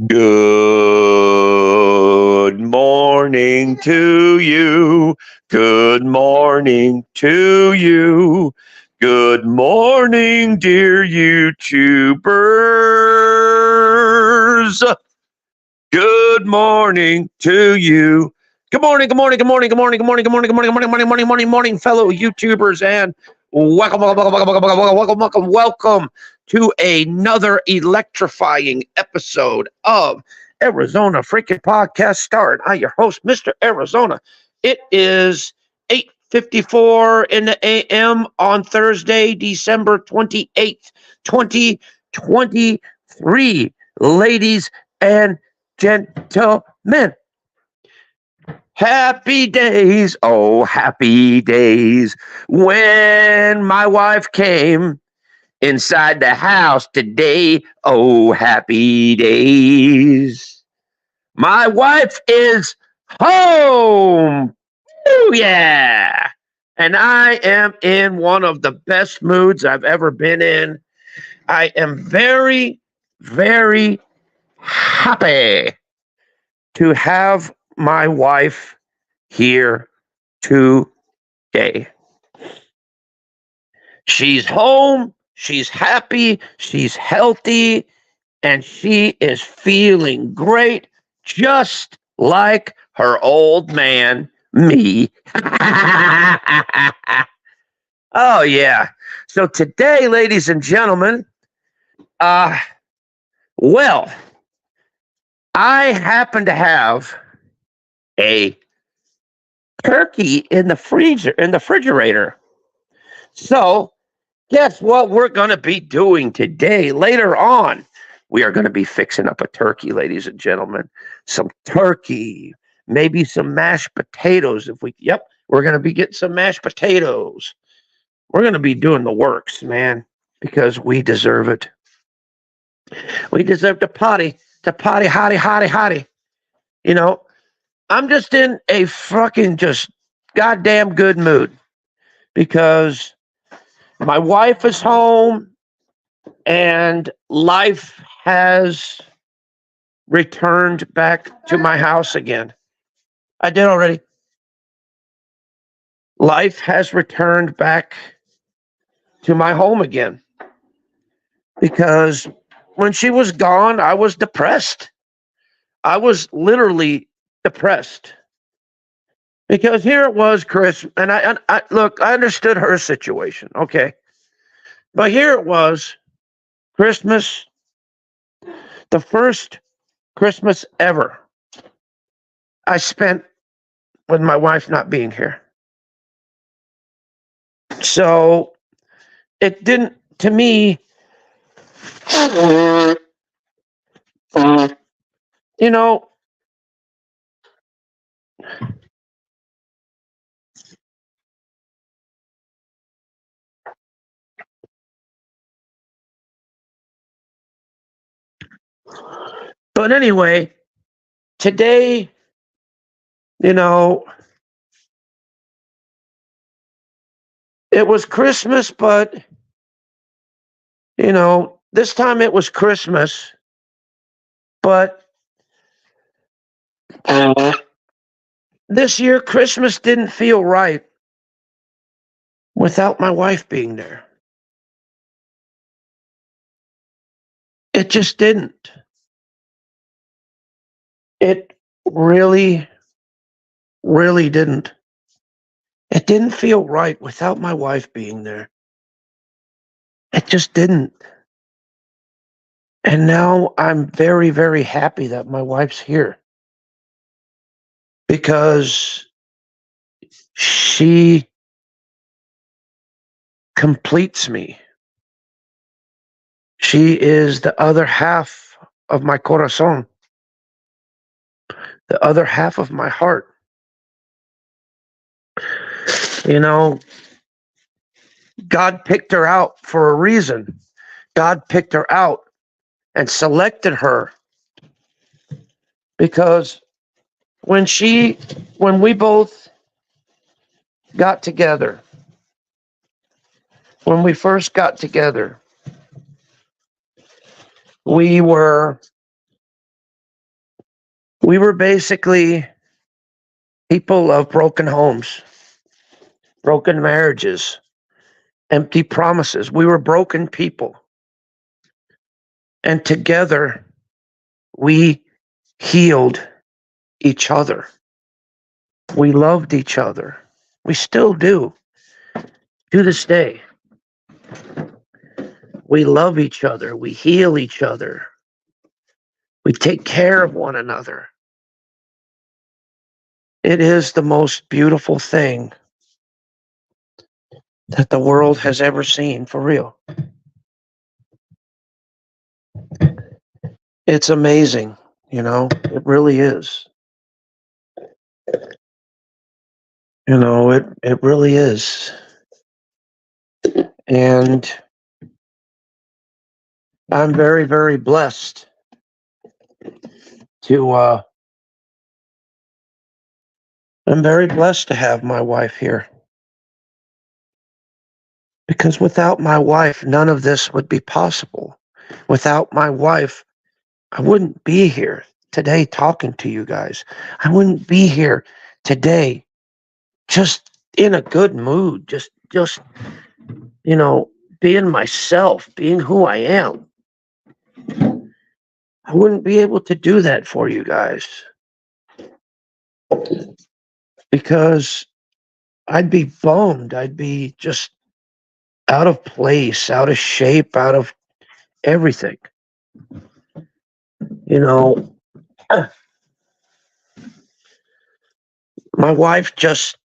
Good morning to you. Good morning to you. Good morning, dear YouTubers. Good morning to you. Good morning, good morning, good morning, good morning, good morning, good morning, good morning, good morning, morning, morning, morning, fellow YouTubers, and welcome to another electrifying episode of Arizona Freaking Podcast Start. I, your host, Mr. Arizona. It is 8:54 in the AM on Thursday, December 28th, 2023. Ladies and gentlemen, happy days, oh, happy days when my wife came inside the house today. Oh, happy days. My wife is home. Oh, yeah. And I am in one of the best moods I've ever been in. I am very, very happy to have my wife here today. She's home, she's happy, she's healthy, and she is feeling great, just like her old man, me. Oh, yeah. So today, ladies and gentlemen, uh, well, I happen to have a turkey in the freezer, in the refrigerator. So, guess what we're going to be doing today? Later on, we are going to be fixing up a turkey, ladies and gentlemen. Some turkey, maybe some mashed potatoes. Yep, we're going to be getting some mashed potatoes. We're going to be doing the works, man, because we deserve it. We deserve to potty, hotty. You know, I'm just in a fucking just goddamn good mood because my wife is home and life has returned back to my house again. I did already. Life has returned back to my home again because when she was gone, I was depressed. I was literally depressed because here it was, Chris, and I look, I understood her situation, okay, but here it was, Christmas, the first Christmas ever I spent with my wife not being here. So it didn't, to me, you know, but anyway, today, you know, it was Christmas, but, this time it was Christmas, but this year Christmas didn't feel right without my wife being there. It just didn't. It really, really didn't. It didn't feel right without my wife being there. It just didn't. And now I'm very, very happy that my wife's here because she completes me. She is the other half of my corazon, the other half of my heart. You know, God picked her out for a reason. God picked her out and selected her because when we both got together, when we first got together, we were We were basically people of broken homes, broken marriages, empty promises. We were broken people. And together, we healed each other. We loved each other. We still do, to this day. We love each other. We heal each other. We take care of one another. It is the most beautiful thing that the world has ever seen, for real. It's amazing, it really is. It really is. And I'm very, very blessed to I'm very blessed to have my wife here. Because without my wife, none of this would be possible. Without my wife, I wouldn't be here today talking to you guys. I wouldn't be here today just in a good mood, just being myself, being who I am. I wouldn't be able to do that for you guys because I'd be bummed. I'd be just out of place, out of shape, out of everything. My wife just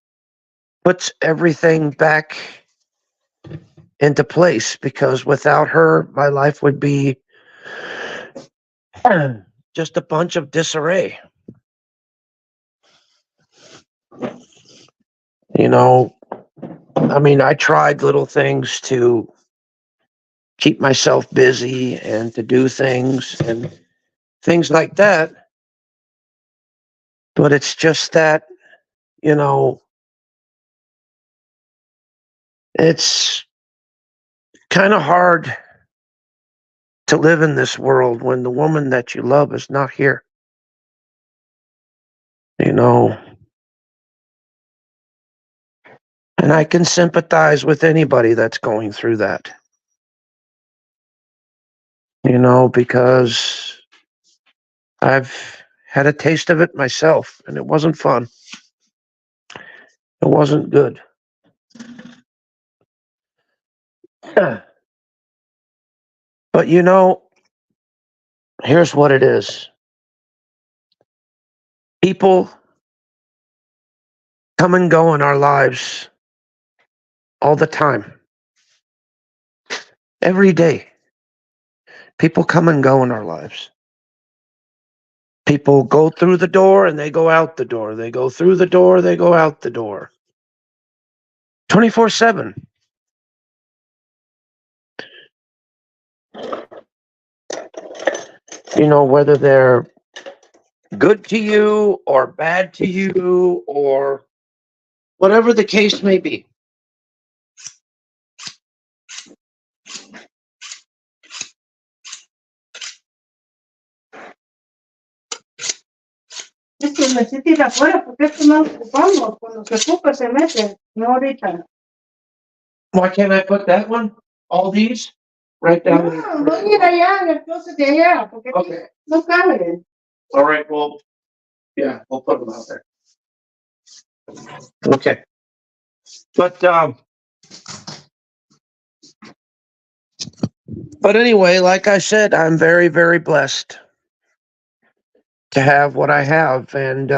puts everything back into place because without her, my life would be just a bunch of disarray. I tried little things to keep myself busy and to do things and things like that. But it's just that, it's kind of hard to live in this world when the woman that you love is not here. And I can sympathize with anybody that's going through that. Because I've had a taste of it myself and it wasn't fun. It wasn't good. But here's what it is. People come and go in our lives all the time. Every day. People come and go in our lives. People go through the door and they go out the door. They go through the door, they go out the door. 24/7. Whether they're good to you or bad to you or whatever the case may be. Es que me siento ir afuera porque esto no lo ocupamos. Cuando se ocupa se mete, no ahorita. Why can't I put that one? All these? Right down there. No, voy a ir allá en el closet de allá porque Okay. no caben. All right, well, yeah, we'll put them out there. Okay. But anyway, like I said, I'm very, very blessed to have what I have. And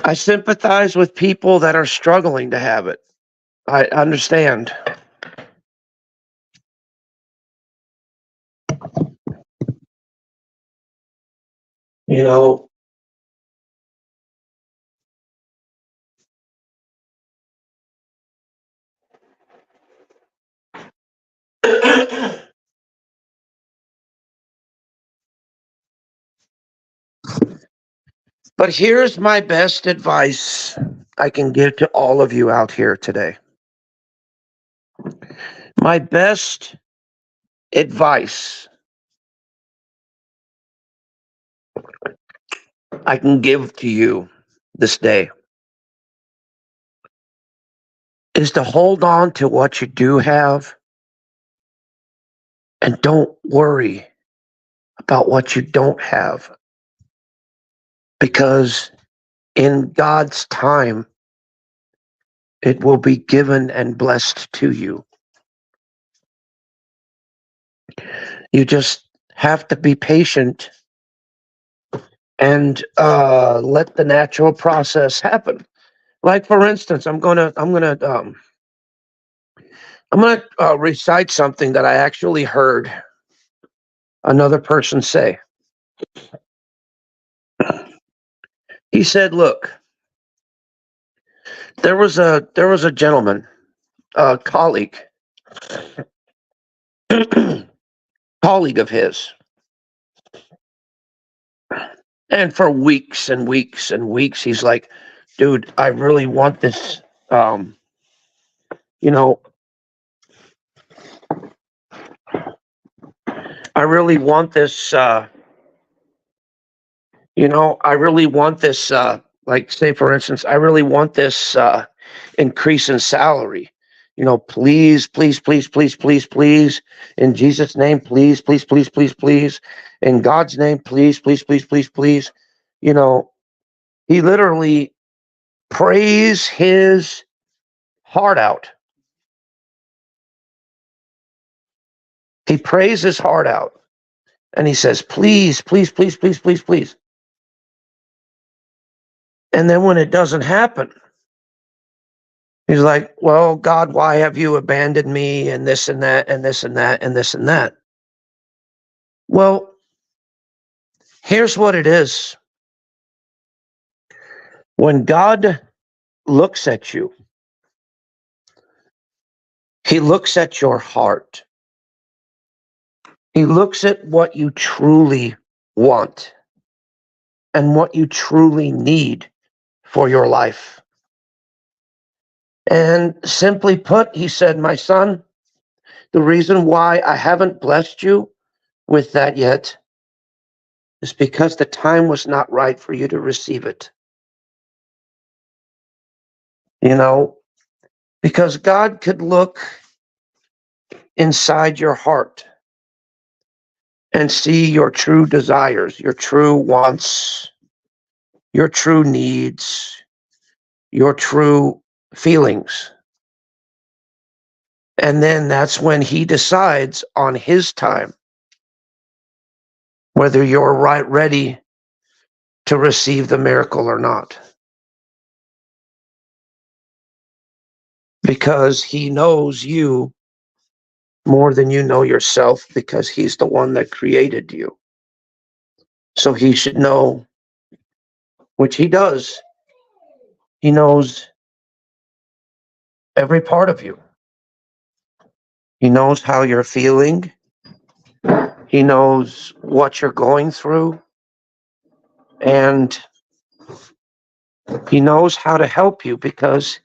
I sympathize with people that are struggling to have it. I understand. But here's my best advice I can give to all of you out here today. My best advice I can give to you this day is to hold on to what you do have and don't worry about what you don't have, because in God's time, it will be given and blessed to you. You just have to be patient and let the natural process happen. Like for instance, I'm gonna recite something that I actually heard another person say. He said, "Look, there was a gentleman, a colleague, colleague of his, and for weeks and weeks and weeks, he's like, dude, I really want this, um, you know, I really want this, I really want this, like, say, for instance, I really want this increase in salary. Please, please, please, please, please, please, in Jesus' name, please, please, please, please, please, in God's name, please, please, please, please, please. You know, he literally prays his heart out. He prays his heart out and he says, please, please, please, please, please, please. And then when it doesn't happen, he's like, well, God, why have you abandoned me? And this and that, and this and that, and this and that. Well, here's what it is. When God looks at you, he looks at your heart. He looks at what you truly want and what you truly need for your life. And simply put, he said, my son, the reason why I haven't blessed you with that yet is because the time was not right for you to receive it. Because God could look inside your heart and see your true desires, your true wants, your true needs, your true feelings. And then that's when he decides on his time whether you're ready to receive the miracle or not. Because he knows you more than you know yourself, because he's the one that created you. So he should know, which he does. He knows every part of you. He knows how you're feeling. He knows what you're going through. And he knows how to help you because,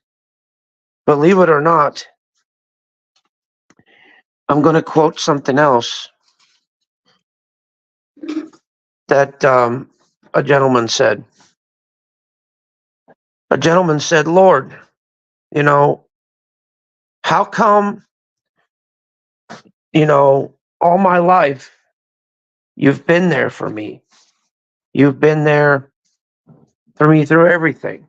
believe it or not, I'm going to quote something else that a gentleman said. A gentleman said, Lord, how come, all my life you've been there for me? You've been there for me through everything.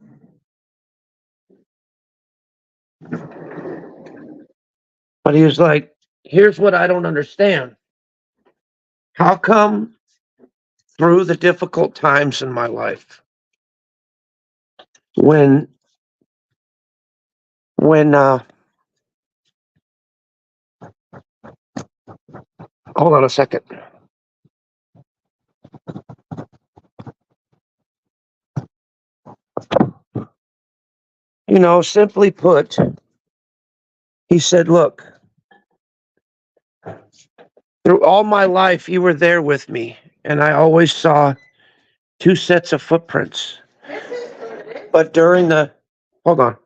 But he was like, here's what I don't understand. How come through the difficult times in my life, when hold on a second. Simply put, he said, look, through all my life, you were there with me, and I always saw two sets of footprints. But hold on.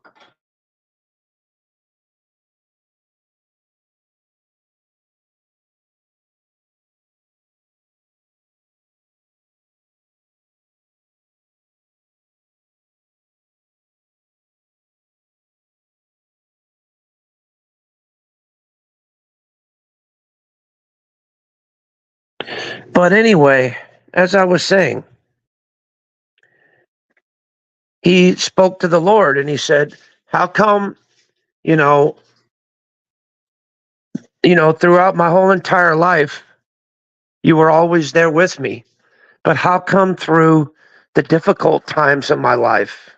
But anyway, as I was saying, he spoke to the Lord and he said, how come, you know, throughout my whole entire life, you were always there with me. But how come through the difficult times of my life,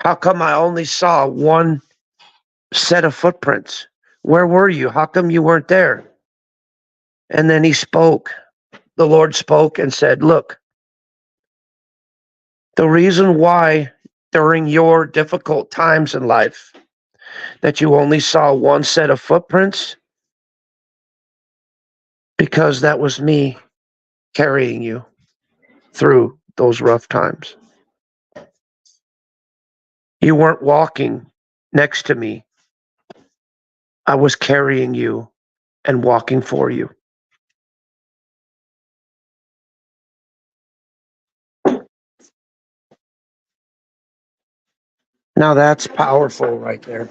how come I only saw one set of footprints? Where were you? How come you weren't there? And then he spoke. The Lord spoke and said, look, the reason why during your difficult times in life that you only saw one set of footprints, because that was me carrying you through those rough times. You weren't walking next to me. I was carrying you and walking for you. Now that's powerful right there.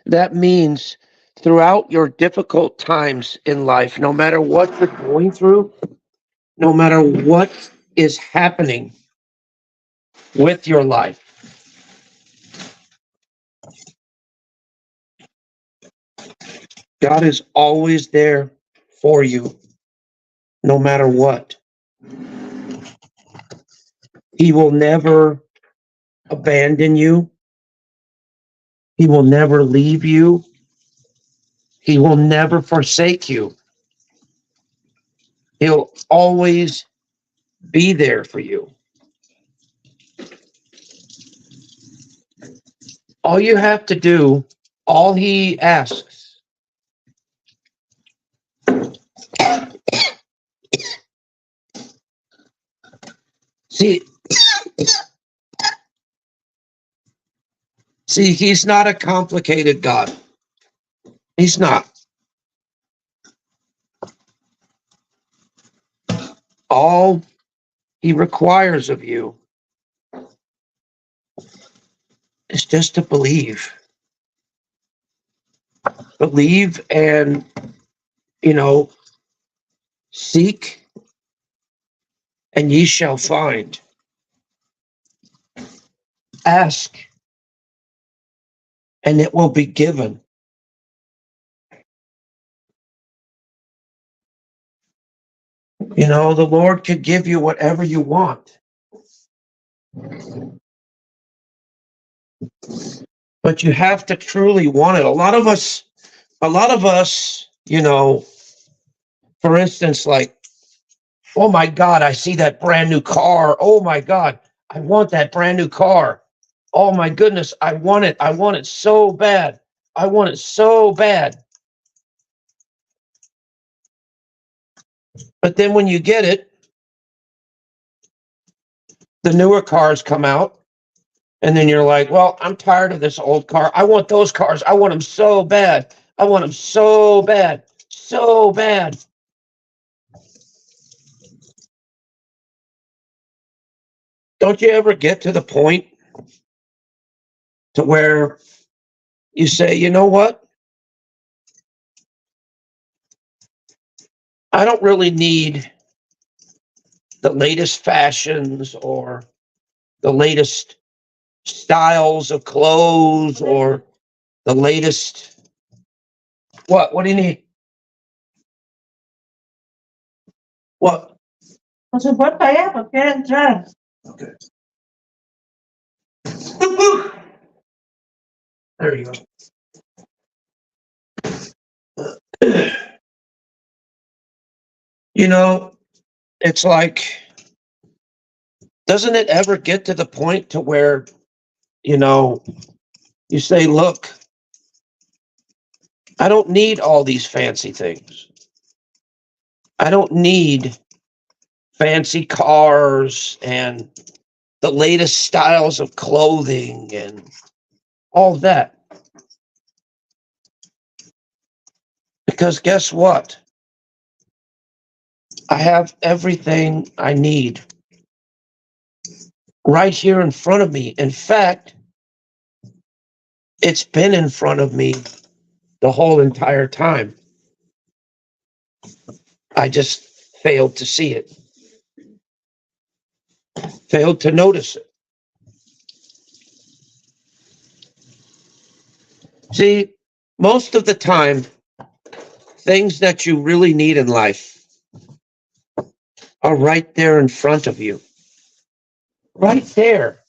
That means throughout your difficult times in life, no matter what you're going through, no matter what is happening with your life, God is always there for you, no matter what. He will never abandon you. He will never leave you. He will never forsake you. He'll always be there for you. All you have to do, all he asks, see, he's not a complicated God. He's not. All he requires of you is just to believe. Believe and, seek and ye shall find. Ask and it will be given. The Lord could give you whatever you want. But you have to truly want it. A lot of us, for instance, like, oh my God, I see that brand new car. Oh my God, I want that brand new car. Oh my goodness, I want it. I want it so bad. I want it so bad. But then when you get it, the newer cars come out. And then you're like, well, I'm tired of this old car. I want those cars. I want them so bad. I want them so bad. So bad. Don't you ever get to the point to where you say, you know what? I don't really need the latest fashions or the latest styles of clothes or the latest. What do you need? What? Por supuesto, allá, porque quiere entrar. Okay. There you go. It's like, doesn't it ever get to the point to where, you say, look, I don't need all these fancy things. I don't need fancy cars and the latest styles of clothing and all that. Because guess what? I have everything I need right here in front of me. In fact, it's been in front of me the whole entire time. I just failed to see it, failed to notice it. See, most of the time, things that you really need in life are right there in front of you, right there,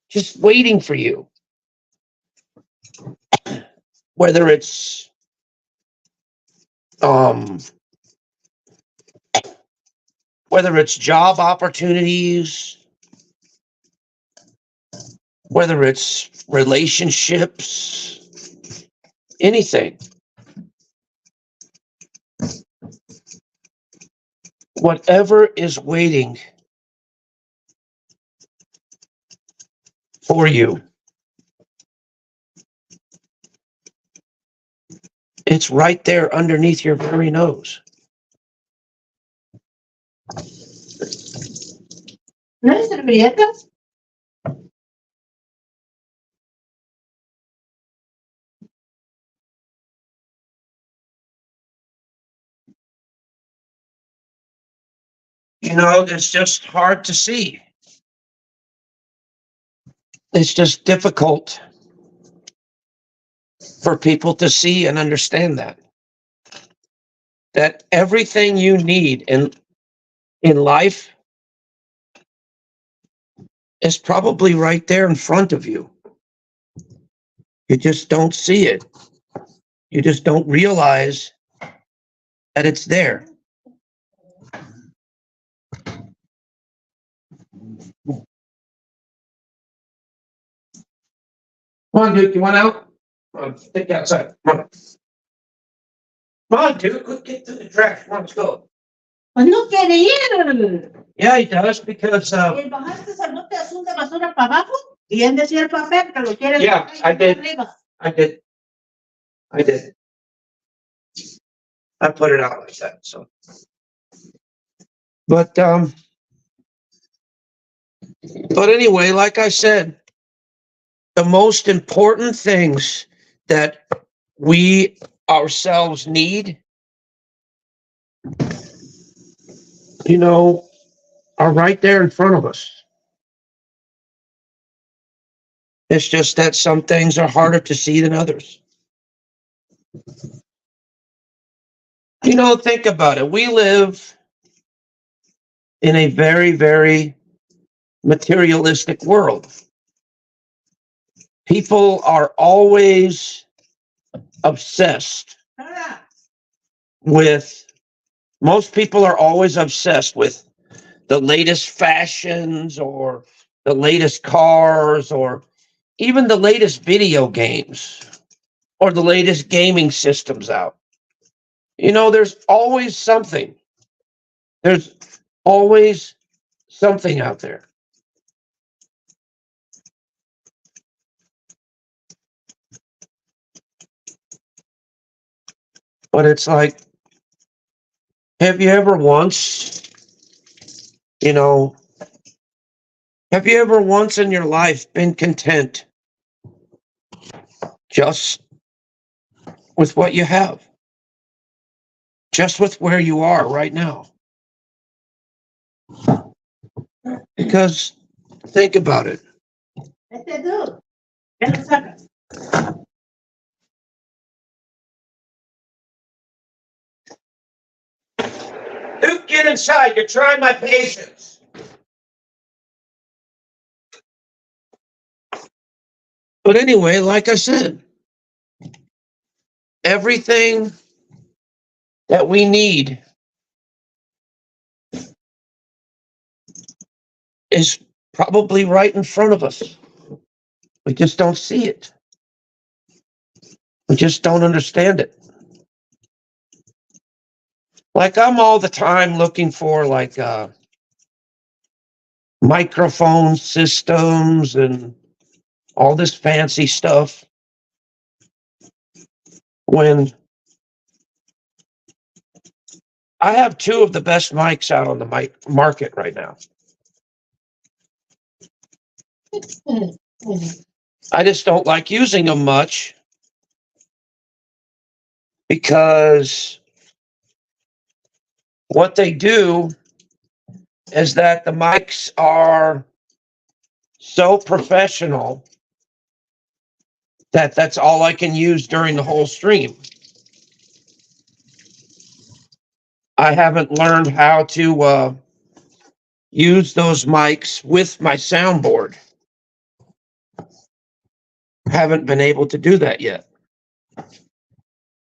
just waiting for you. Whether it's um, whether it's job opportunities, whether it's relationships, anything. Whatever is waiting for you, it's right there underneath your very nose. ¿No hay servilletas? You know, it's just hard to see. It's just difficult for people to see and understand that everything you need in life is probably right there in front of you. You just don't see it. You just don't realize that it's there. Come on, Duke, you want out? Come on, stick outside. Come on. Come on, Duke, let's get to the trash. Come on, let's go. Pues no quiere ir. Yeah, he does, because El bajaste ese bote azul de basura para abajo y él decía el papel que lo quiere. Yeah, I did. Arriba. I did. I put it out like that, so. But anyway, like I said, the most important things that we ourselves need, you know, are right there in front of us. It's just that some things are harder to see than others. You know, think about it. We live in a very, very materialistic world. People are always obsessed with, most people are always obsessed with the latest fashions or the latest cars or even the latest video games or the latest gaming systems out. You know, there's always something. There's always something out there. But it's like, have you ever once, you know, have you ever once in your life been content just with what you have? Just with where you are right now? Because think about it. Este dude, ¿qué le sacas? Duke, get inside. You're trying my patience. But anyway, like I said, everything that we need is probably right in front of us. We just don't see it. We just don't understand it. Like, I'm all the time looking for like microphone systems and all this fancy stuff, when I have two of the best mics out on the market right now. I just don't like using them much because what they do is that the mics are so professional that that's all I can use during the whole stream. I haven't learned how to use those mics with my soundboard. Haven't been able to do that yet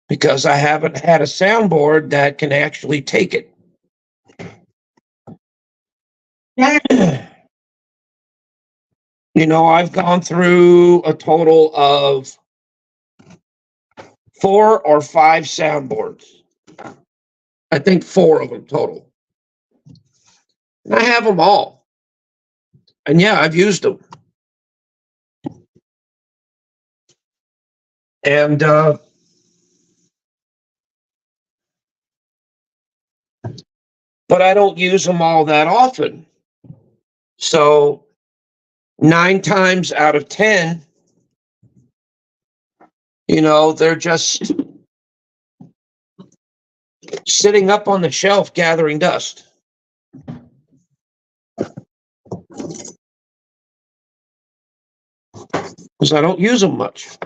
because I haven't had a soundboard that can actually take it. You know, I've gone through a total of 4 or 5 soundboards. I think 4 of them total. And I have them all. And yeah, I've used them. And but I don't use them all that often. So 9 times out of 10, you know, they're just sitting up on the shelf gathering dust. Because I don't use them much.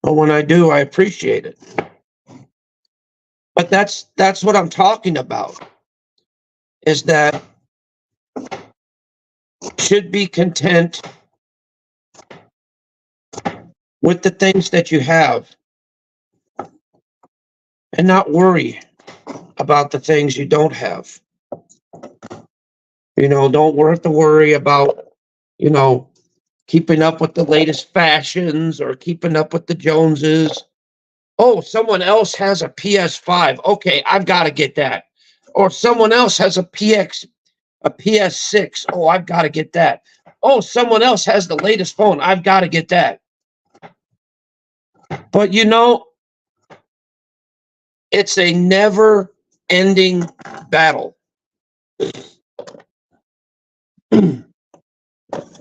But when I do, I appreciate it. But that's what I'm talking about, is that should be content with the things that you have and not worry about the things you don't have. You know, don't have to worry about, you know, keeping up with the latest fashions or keeping up with the Joneses. Oh, someone else has a PS5. Okay, I've got to get that. Or someone else has a PS6. Oh, I've got to get that. Oh, someone else has the latest phone. I've got to get that. But you know, it's a never-ending battle.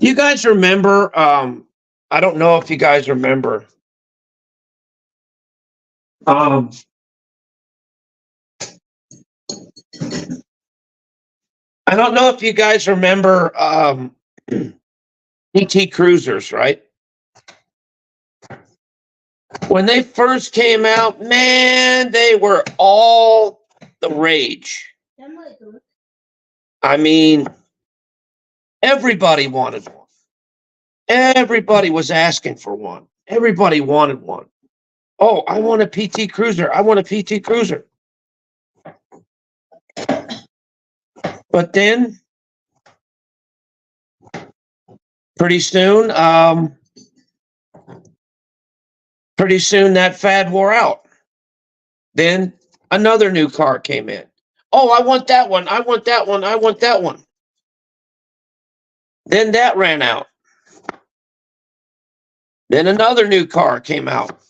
You guys remember, I don't know if you guys remember, I don't know if you guys remember PT Cruisers, right? When they first came out, man, they were all the rage. I mean, everybody wanted one. Everybody was asking for one. Everybody wanted one. Oh, I want a PT Cruiser. I want a PT Cruiser. But then, pretty soon that fad wore out. Then another new car came in. Oh, I want that one. I want that one. I want that one. Then that ran out. Then another new car came out.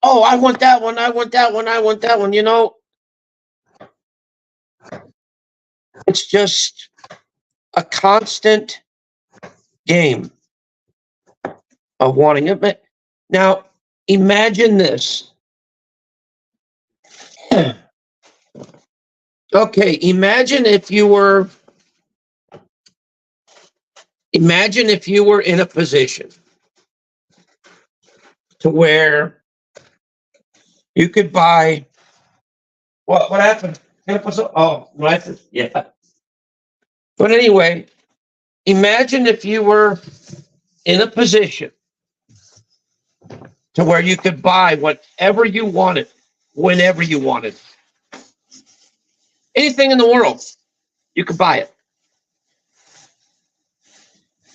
Oh, I want that one. I want that one. I want that one. You know, it's just a constant game of wanting it. Now, imagine this. Okay, imagine if you were in a position to where you could buy. What happened? Oh, what? Yeah. But anyway, imagine if you were in a position to where you could buy whatever you wanted, whenever you wanted. Anything in the world, you could buy it.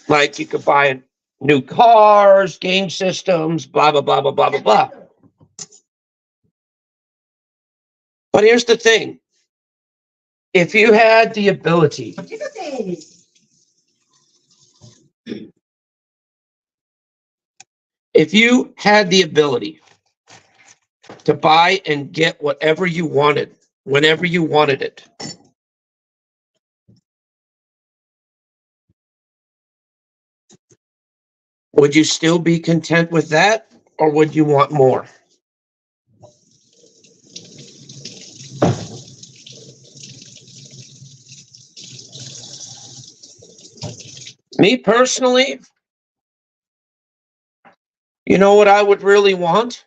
Like you could buy new cars, game systems, blah, blah, blah, blah, blah, blah, blah. But here's the thing. If you had the ability to buy and get whatever you wanted, whenever you wanted it, would you still be content with that, or would you want more? Me personally, you know what I would really want?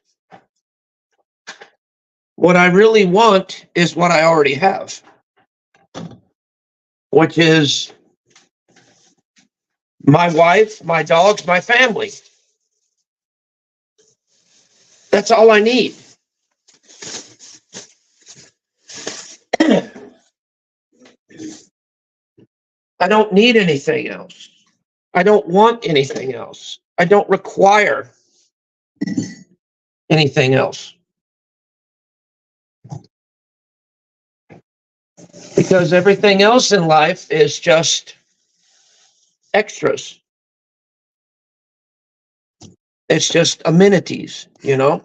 What I really want is what I already have, which is my wife, my dogs, my family. That's all I need. I don't need anything else. I don't want anything else. I don't require anything else. Because everything else in life is just extras. It's just amenities, you know?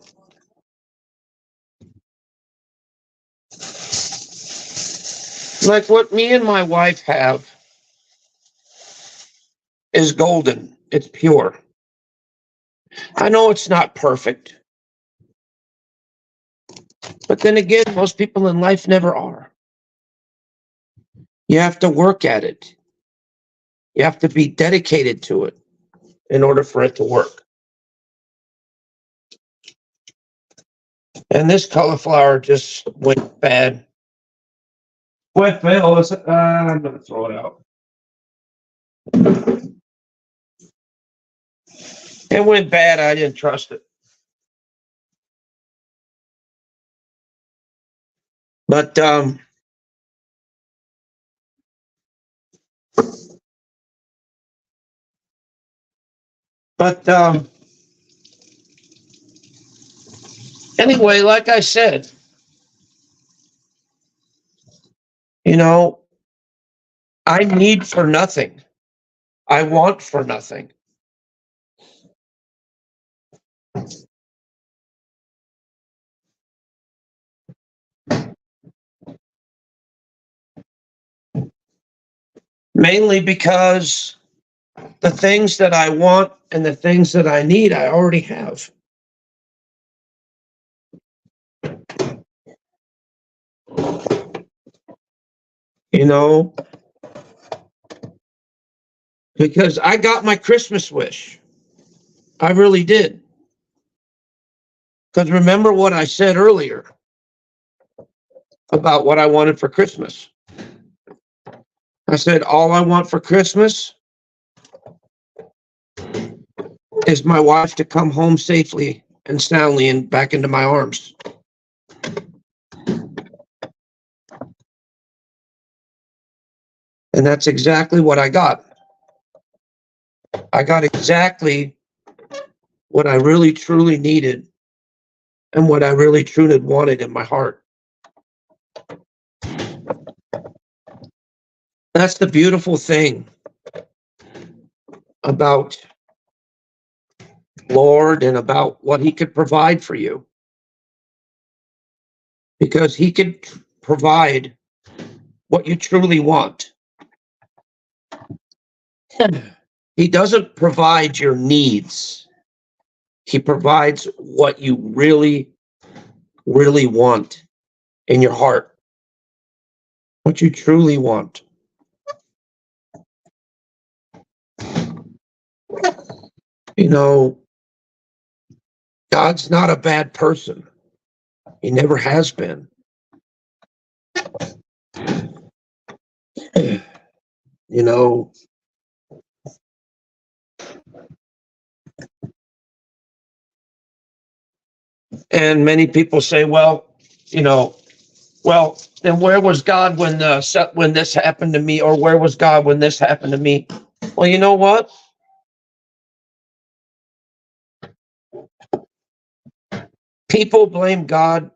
Like what me and my wife have is golden. It's pure. I know it's not perfect. But then again, most people in life never are. You have to work at it. You have to be dedicated to it in order for it to work. And this cauliflower just went bad. What fail? I'm going to throw it out. It went bad. I didn't trust it. But anyway, like I said, you know, I need for nothing. I want for nothing. Mainly because the things that I want and the things that I need, I already have. You know, because I got my Christmas wish. I really did. Because remember what I said earlier about what I wanted for Christmas. I said, all I want for Christmas is my wife to come home safely and soundly and back into my arms. And that's exactly what I got. I got exactly what I really truly needed and what I really truly wanted in my heart. That's the beautiful thing about Lord and about what he could provide for you. Because he could provide what you truly want. He doesn't provide your needs. He provides what you really, really want in your heart. What you truly want. You know, God's not a bad person. He never has been. You know, and many people say, well, then where was God when this happened to me, or where was God when this happened to me? Well, you know what? People blame God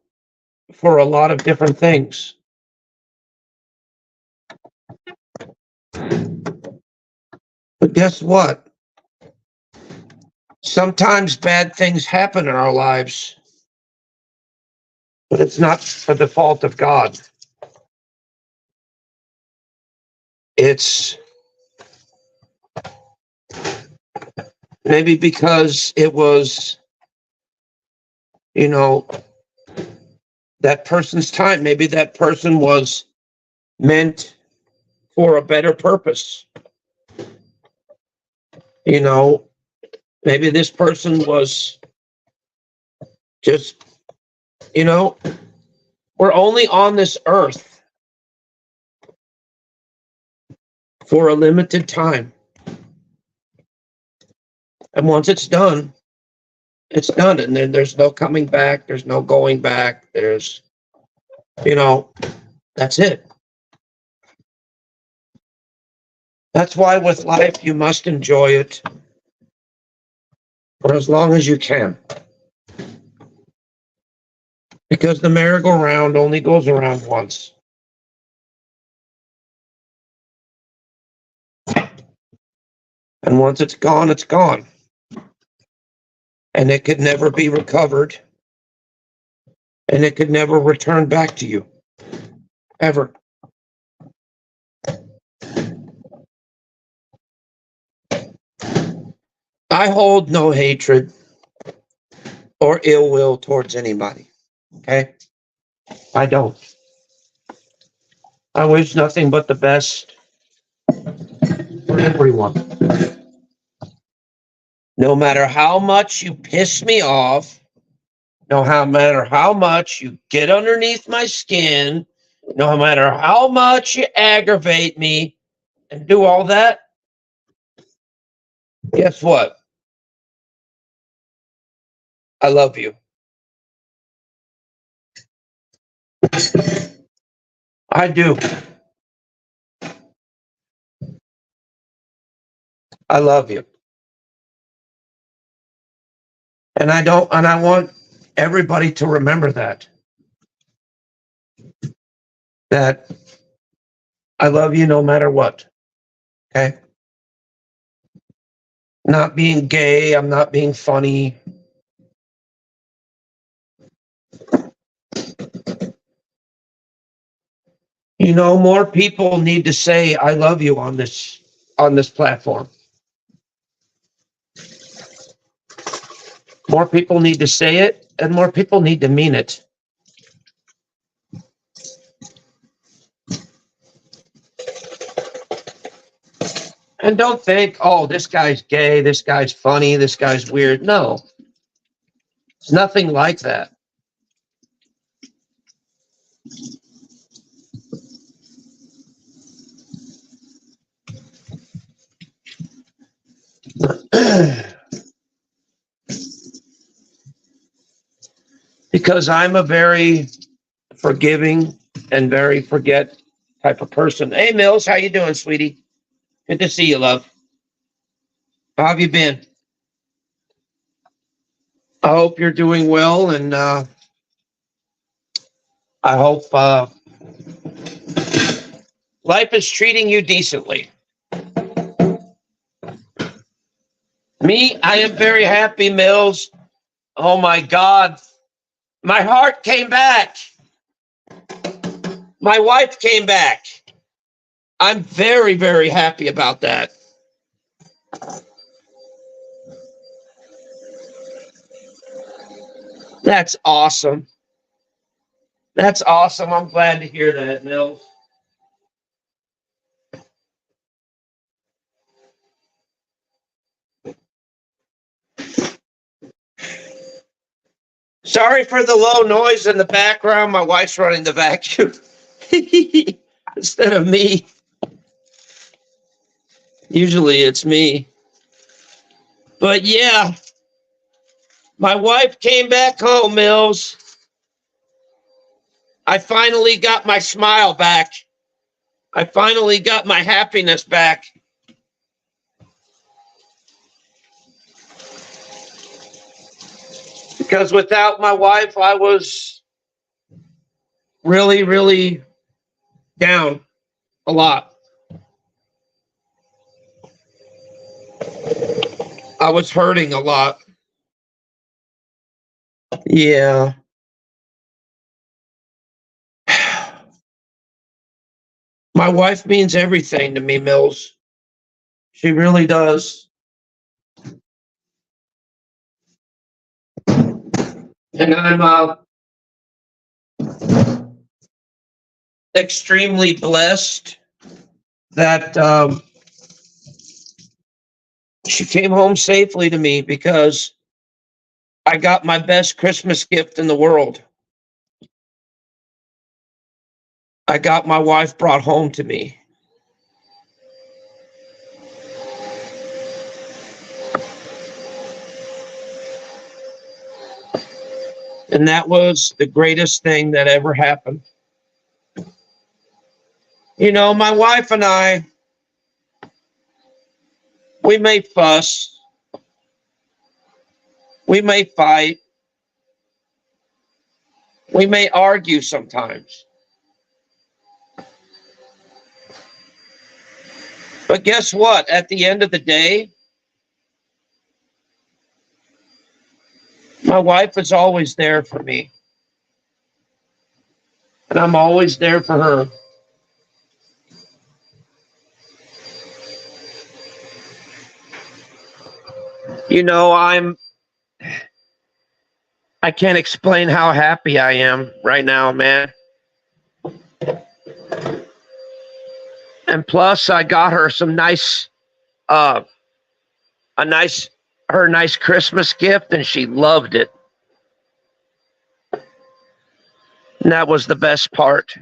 for a lot of different things. But guess what? Sometimes bad things happen in our lives, but it's not for the fault of God. It's maybe because it was, that person's time. Maybe that person was meant for a better purpose. You know, maybe this person was just, you know, we're only on this earth for a limited time. And once it's done, it's done. And then there's no coming back. There's no going back. There's, you know, that's it. That's why with life, you must enjoy it for as long as you can. Because the merry-go-round only goes around once. And once it's gone, it's gone. And it could never be recovered. And it could never return back to you. Ever. I hold no hatred or ill will towards anybody. Okay? I don't. I wish nothing but the best for everyone. No matter how much you piss me off, no matter how much you get underneath my skin, no matter how much you aggravate me and do all that, guess what? I love you. I do. I love you. And I want everybody to remember that. That I love you no matter what. Okay? Not being gay, I'm not being funny. You know, more people need to say I love you on this platform. More people need to say it, and more people need to mean it. And don't think, oh, this guy's gay, this guy's funny, this guy's weird. No. It's nothing like that. Because I'm a very forgiving and very forget type of person. Hey, Mills, how you doing, sweetie? Good to see you, love. How have you been? I hope you're doing well, and I hope life is treating you decently. Me, I am very happy, Mills. Oh my God. My heart came back. My wife came back. I'm very, very happy about that. That's awesome. That's awesome. I'm glad to hear that, Mills. Sorry for the low noise in the background. My wife's running the vacuum instead of me. Usually it's me. But yeah, my wife came back home, Mills. I finally got my smile back. I finally got my happiness back. Because without my wife, I was really, really down a lot. I was hurting a lot. Yeah. My wife means everything to me, Mills. She really does. And I'm extremely blessed that She came home safely to me because I got my best Christmas gift in the world. I got my wife brought home to me. And that was the greatest thing that ever happened. You know, my wife and I, we may fuss, we may fight, we may argue sometimes. But guess what? At the end of the day, my wife is always there for me. And I'm always there for her. You know, I can't explain how happy I am right now, man. And plus I got her some nice her nice Christmas gift, and she loved it. And that was the best part.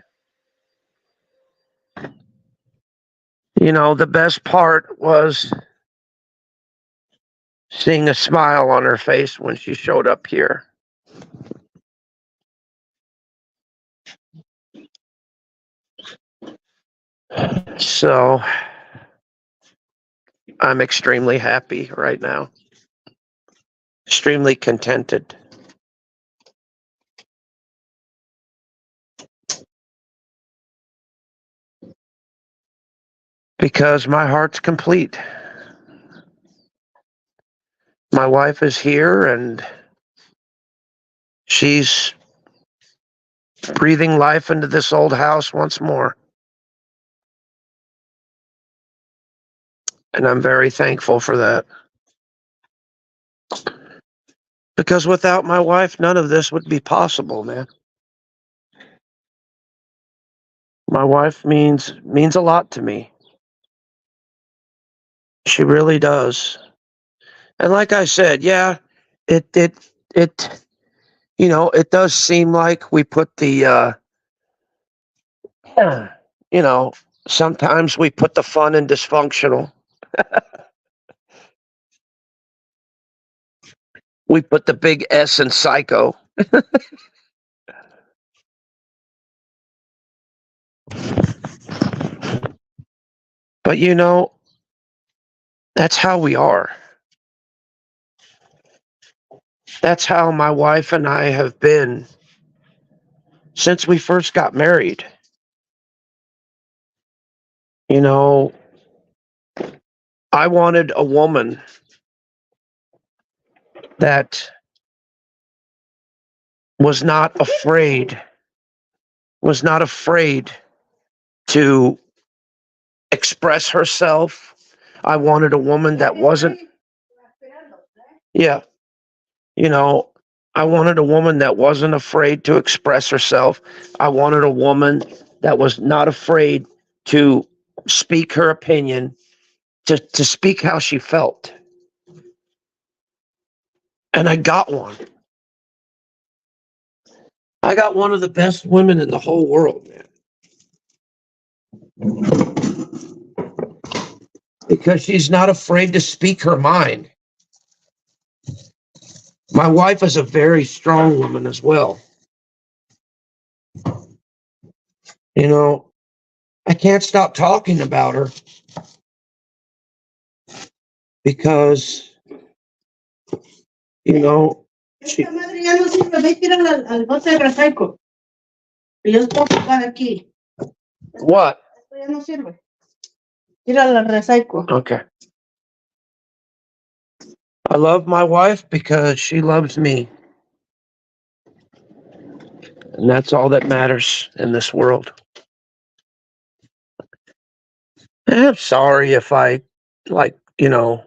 You know, the best part was seeing a smile on her face when she showed up here. So I'm extremely happy right now. Extremely contented. Because my heart's complete. My wife is here and she's breathing life into this old house once more. And I'm very thankful for that. Because without my wife, none of this would be possible, man. My wife means a lot to me. She really does. And like I said, yeah, it you know, it does seem like we put the you know, sometimes we put the fun in dysfunctional. We put the big S in psycho. But you know, that's how we are. That's how my wife and I have been since we first got married. You know, I wanted a woman that was not afraid to express herself. I wanted a woman that wasn't, yeah, you know, I wanted a woman that wasn't afraid to express herself. I wanted a woman that was not afraid to speak her opinion, to speak how she felt. And I got one. I got one of the best women in the whole world, man. Because she's not afraid to speak her mind. My wife is a very strong woman as well. You know, I can't stop talking about her because, you know, she, Esta madre ya no sirve, ve y tírala al bote de recycle. Y yo puedo jugar aquí. what? Esto ya no sirve. Tírala al recycle. Okay. I love my wife because she loves me. And that's all that matters in this world. And I'm sorry if I, like, you know,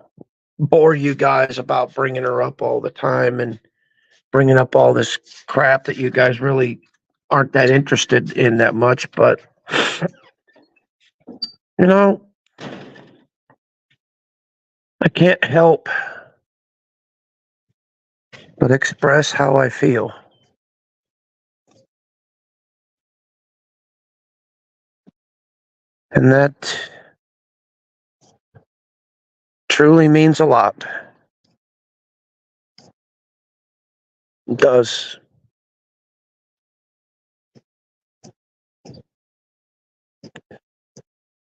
bore you guys about bringing her up all the time and bringing up all this crap that you guys really aren't that interested in that much. But, you know, I can't help but express how I feel. And that truly means a lot. It does.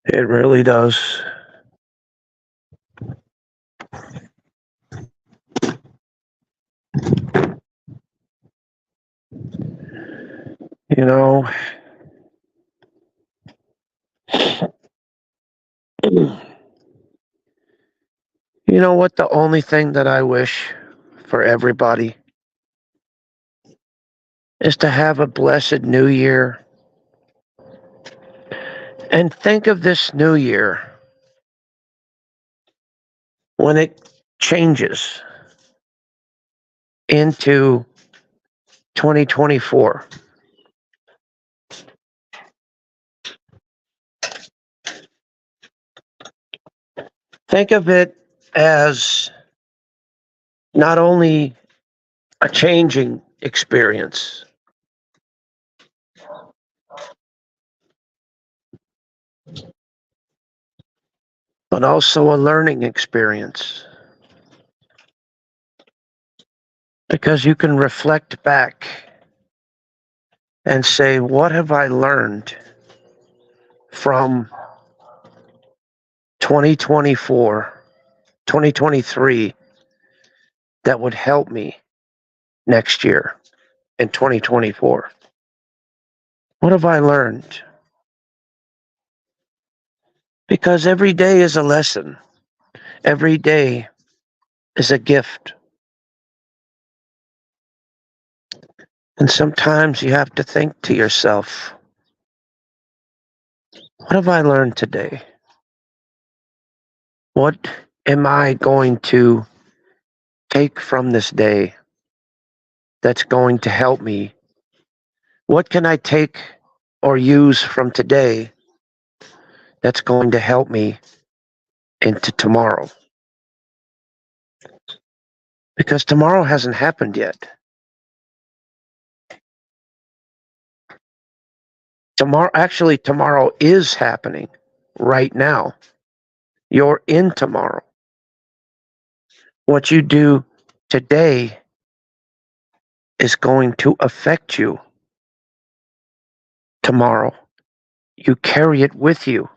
It really does. You know, you know what? The only thing that I wish for everybody is to have a blessed new year. And think of this new year when it changes into 2024. Think of it as not only a changing experience, but also a learning experience. Because you can reflect back and say, what have I learned from 2024, 2023 that would help me next year in 2024? What have I learned? Because every day is a lesson. Every day is a gift. And sometimes you have to think to yourself, what have I learned today? What am I going to take from this day that's going to help me? What can I take or use from today that's going to help me into tomorrow? Because tomorrow hasn't happened yet. Tomorrow is happening right now. You're in tomorrow. What you do today is going to affect you tomorrow. You carry it with you.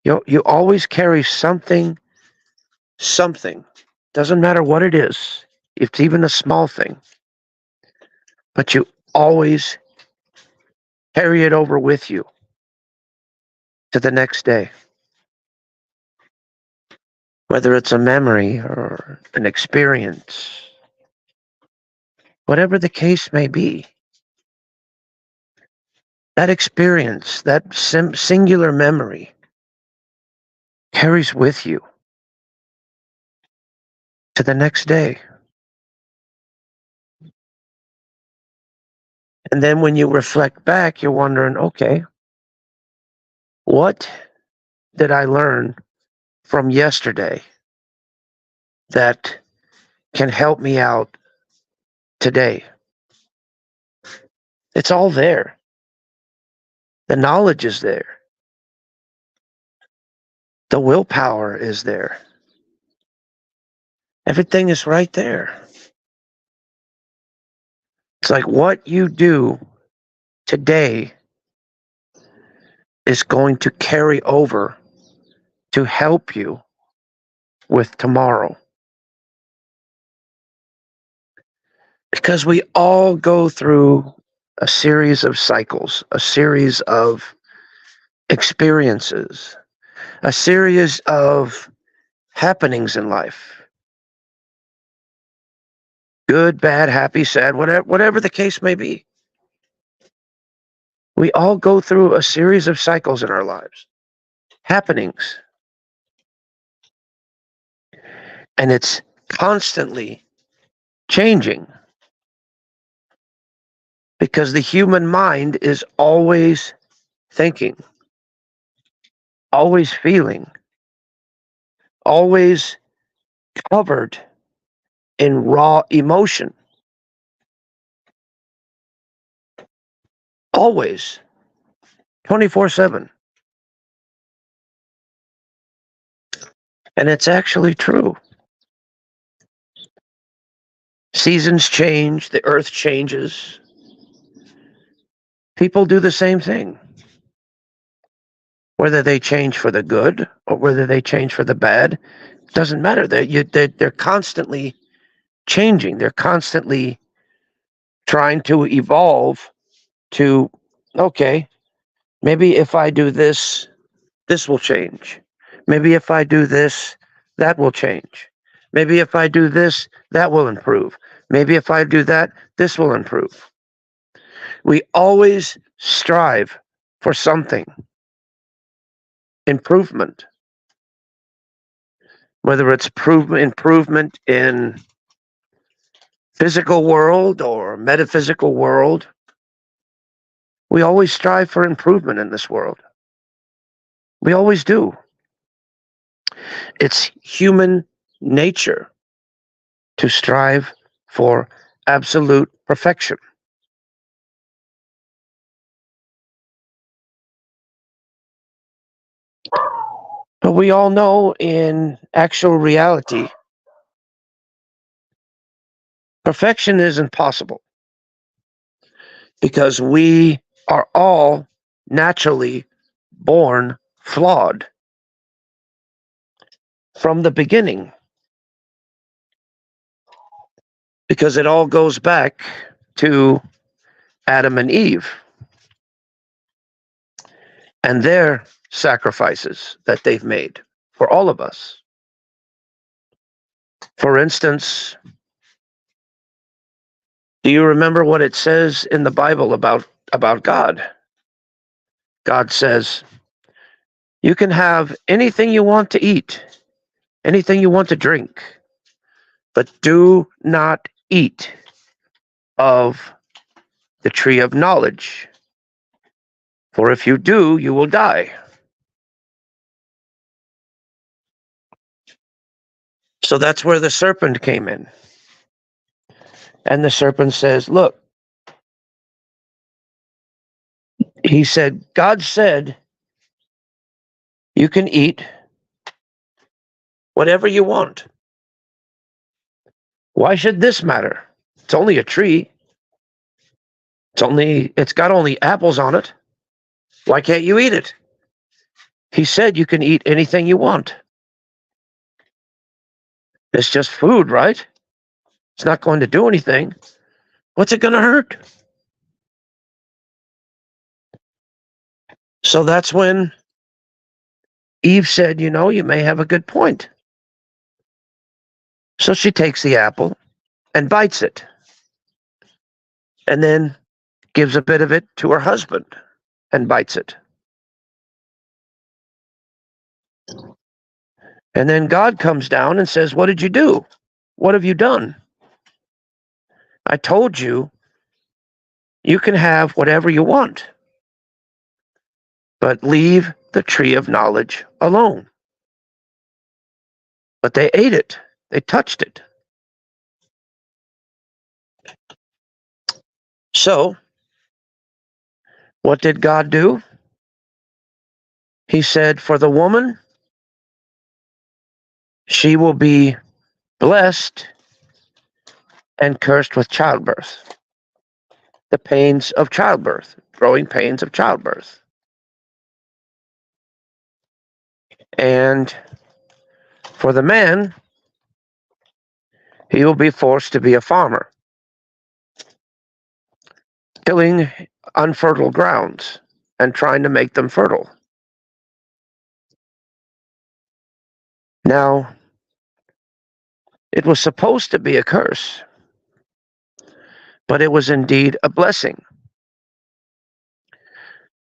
You always carry something. Doesn't matter what it is. It's even a small thing. But you always carry it over with you to the next day. Whether it's a memory or an experience, whatever the case may be, that experience, that singular memory carries with you to the next day. And then when you reflect back, you're wondering, okay, what did I learn from yesterday that can help me out today? It's all there. The knowledge is there. The willpower is there. Everything is right there. It's like what you do today is going to carry over to help you with tomorrow. Because we all go through a series of cycles, a series of experiences, a series of happenings in life. Good, bad, happy, sad, whatever the case may be. We all go through a series of cycles in our lives, happenings. And it's constantly changing because the human mind is always thinking, always feeling, always covered in raw emotion. Always. 24/7. And it's actually true. Seasons change, the earth changes. People do the same thing. Whether they change for the good or whether they change for the bad, doesn't matter. They're constantly changing. They're constantly trying to evolve to, okay, maybe if I do this, this will change. Maybe if I do this, that will change. Maybe if I do this, that will improve. Maybe if I do that, this will improve. We always strive for something. Improvement. Whether it's improvement in physical world or metaphysical world, we always strive for improvement in this world. We always do. It's human nature to strive for absolute perfection. But we all know in actual reality, perfection isn't possible because we are all naturally born flawed from the beginning. Because it all goes back to Adam and Eve and their sacrifices that they've made for all of us. For instance, do you remember what it says in the Bible about God? God says, you can have anything you want to eat, anything you want to drink, but do not eat of the tree of knowledge. For if you do, you will die. So that's where the serpent came in. And the serpent says, look, he said, God said, you can eat whatever you want. Why should this matter? It's only a tree. It's got only apples on it. Why can't you eat it? He said you can eat anything you want. It's just food, right? It's not going to do anything. What's it going to hurt? So that's when Eve said, you may have a good point. So she takes the apple and bites it, and then gives a bit of it to her husband and bites it. And then God comes down and says, what did you do? What have you done? I told you, you can have whatever you want, but leave the tree of knowledge alone. But they ate it. They touched it. So, what did God do? He said, for the woman, she will be blessed and cursed with childbirth. The pains of childbirth, growing pains of childbirth. And for the man, he will be forced to be a farmer, tilling unfertile grounds and trying to make them fertile. Now, it was supposed to be a curse, but it was indeed a blessing,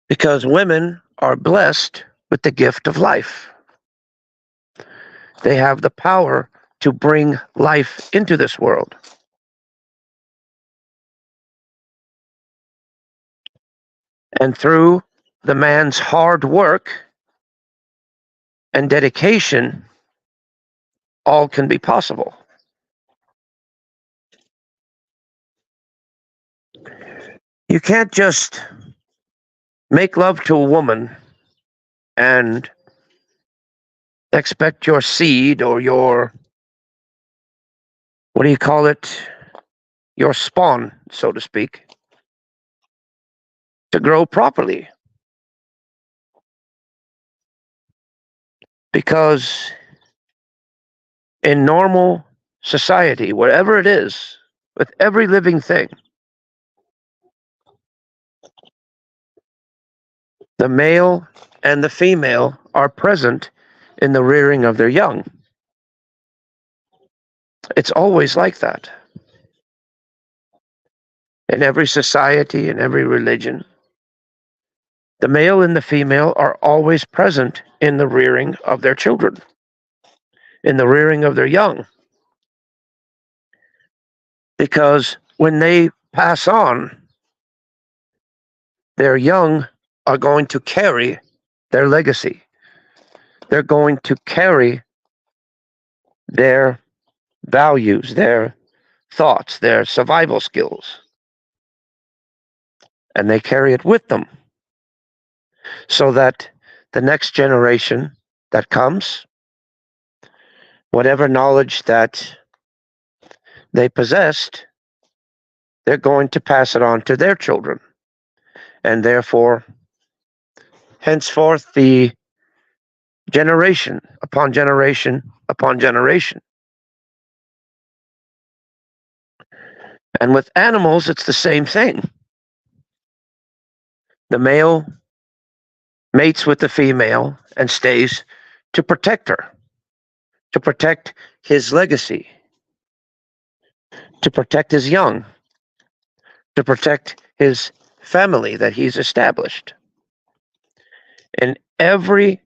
because women are blessed with the gift of life. They have the power to bring life into this world. And through the man's hard work and dedication, all can be possible. You can't just make love to a woman and expect your seed or your, what do you call it? Your spawn, so to speak, to grow properly. Because in normal society, wherever it is, with every living thing, the male and the female are present in the rearing of their young. It's always like that. In every society, in every religion, the male and the female are always present in the rearing of their children, in the rearing of their young. Because when they pass on, their young are going to carry their legacy. They're going to carry their values, their thoughts, their survival skills. And they carry it with them. So that the next generation that comes, whatever knowledge that they possessed, they're going to pass it on to their children. And therefore, henceforth, the generation upon generation upon generation. And with animals, it's the same thing. The male mates with the female and stays to protect her, to protect his legacy, to protect his young, to protect his family that he's established. In every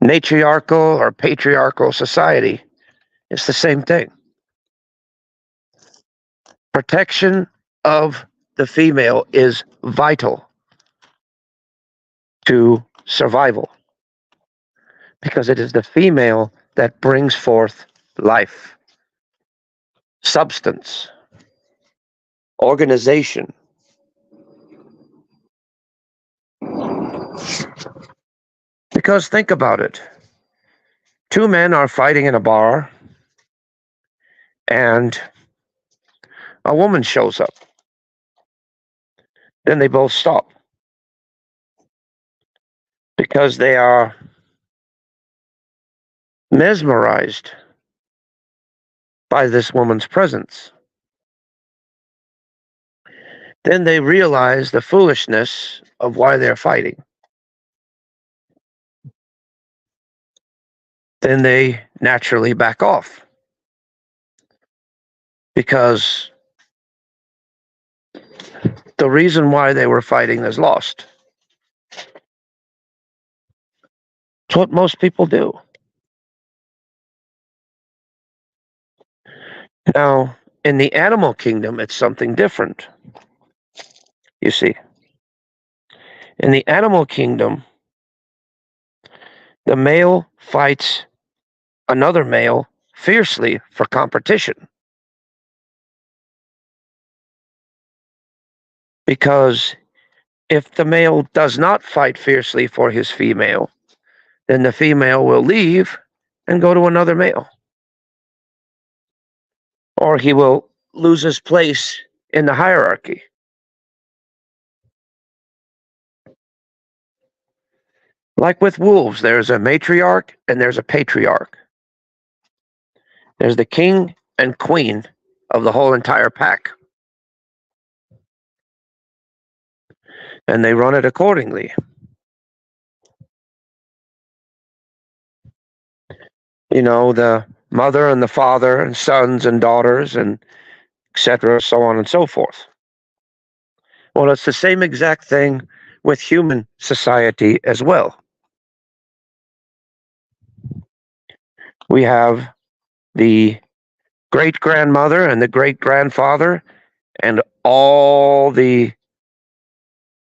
matriarchal or patriarchal society, it's the same thing. Protection of the female is vital to survival because it is the female that brings forth life, substance, organization. Because think about it. Two men are fighting in a bar and a woman shows up. Then they both stop because they are mesmerized by this woman's presence. Then they realize the foolishness of why they're fighting. Then they naturally back off because the reason why they were fighting is lost. It's what most people do. Now, in the animal kingdom, it's something different. You see, in the animal kingdom, the male fights another male fiercely for competition. Because if the male does not fight fiercely for his female, then the female will leave and go to another male. Or he will lose his place in the hierarchy. Like with wolves, there's a matriarch and there's a patriarch. There's the king and queen of the whole entire pack. And they run it accordingly. You know, the mother and the father and sons and daughters and etc., so on and so forth. Well, it's the same exact thing with human society as well. We have the great-grandmother and the great-grandfather and all the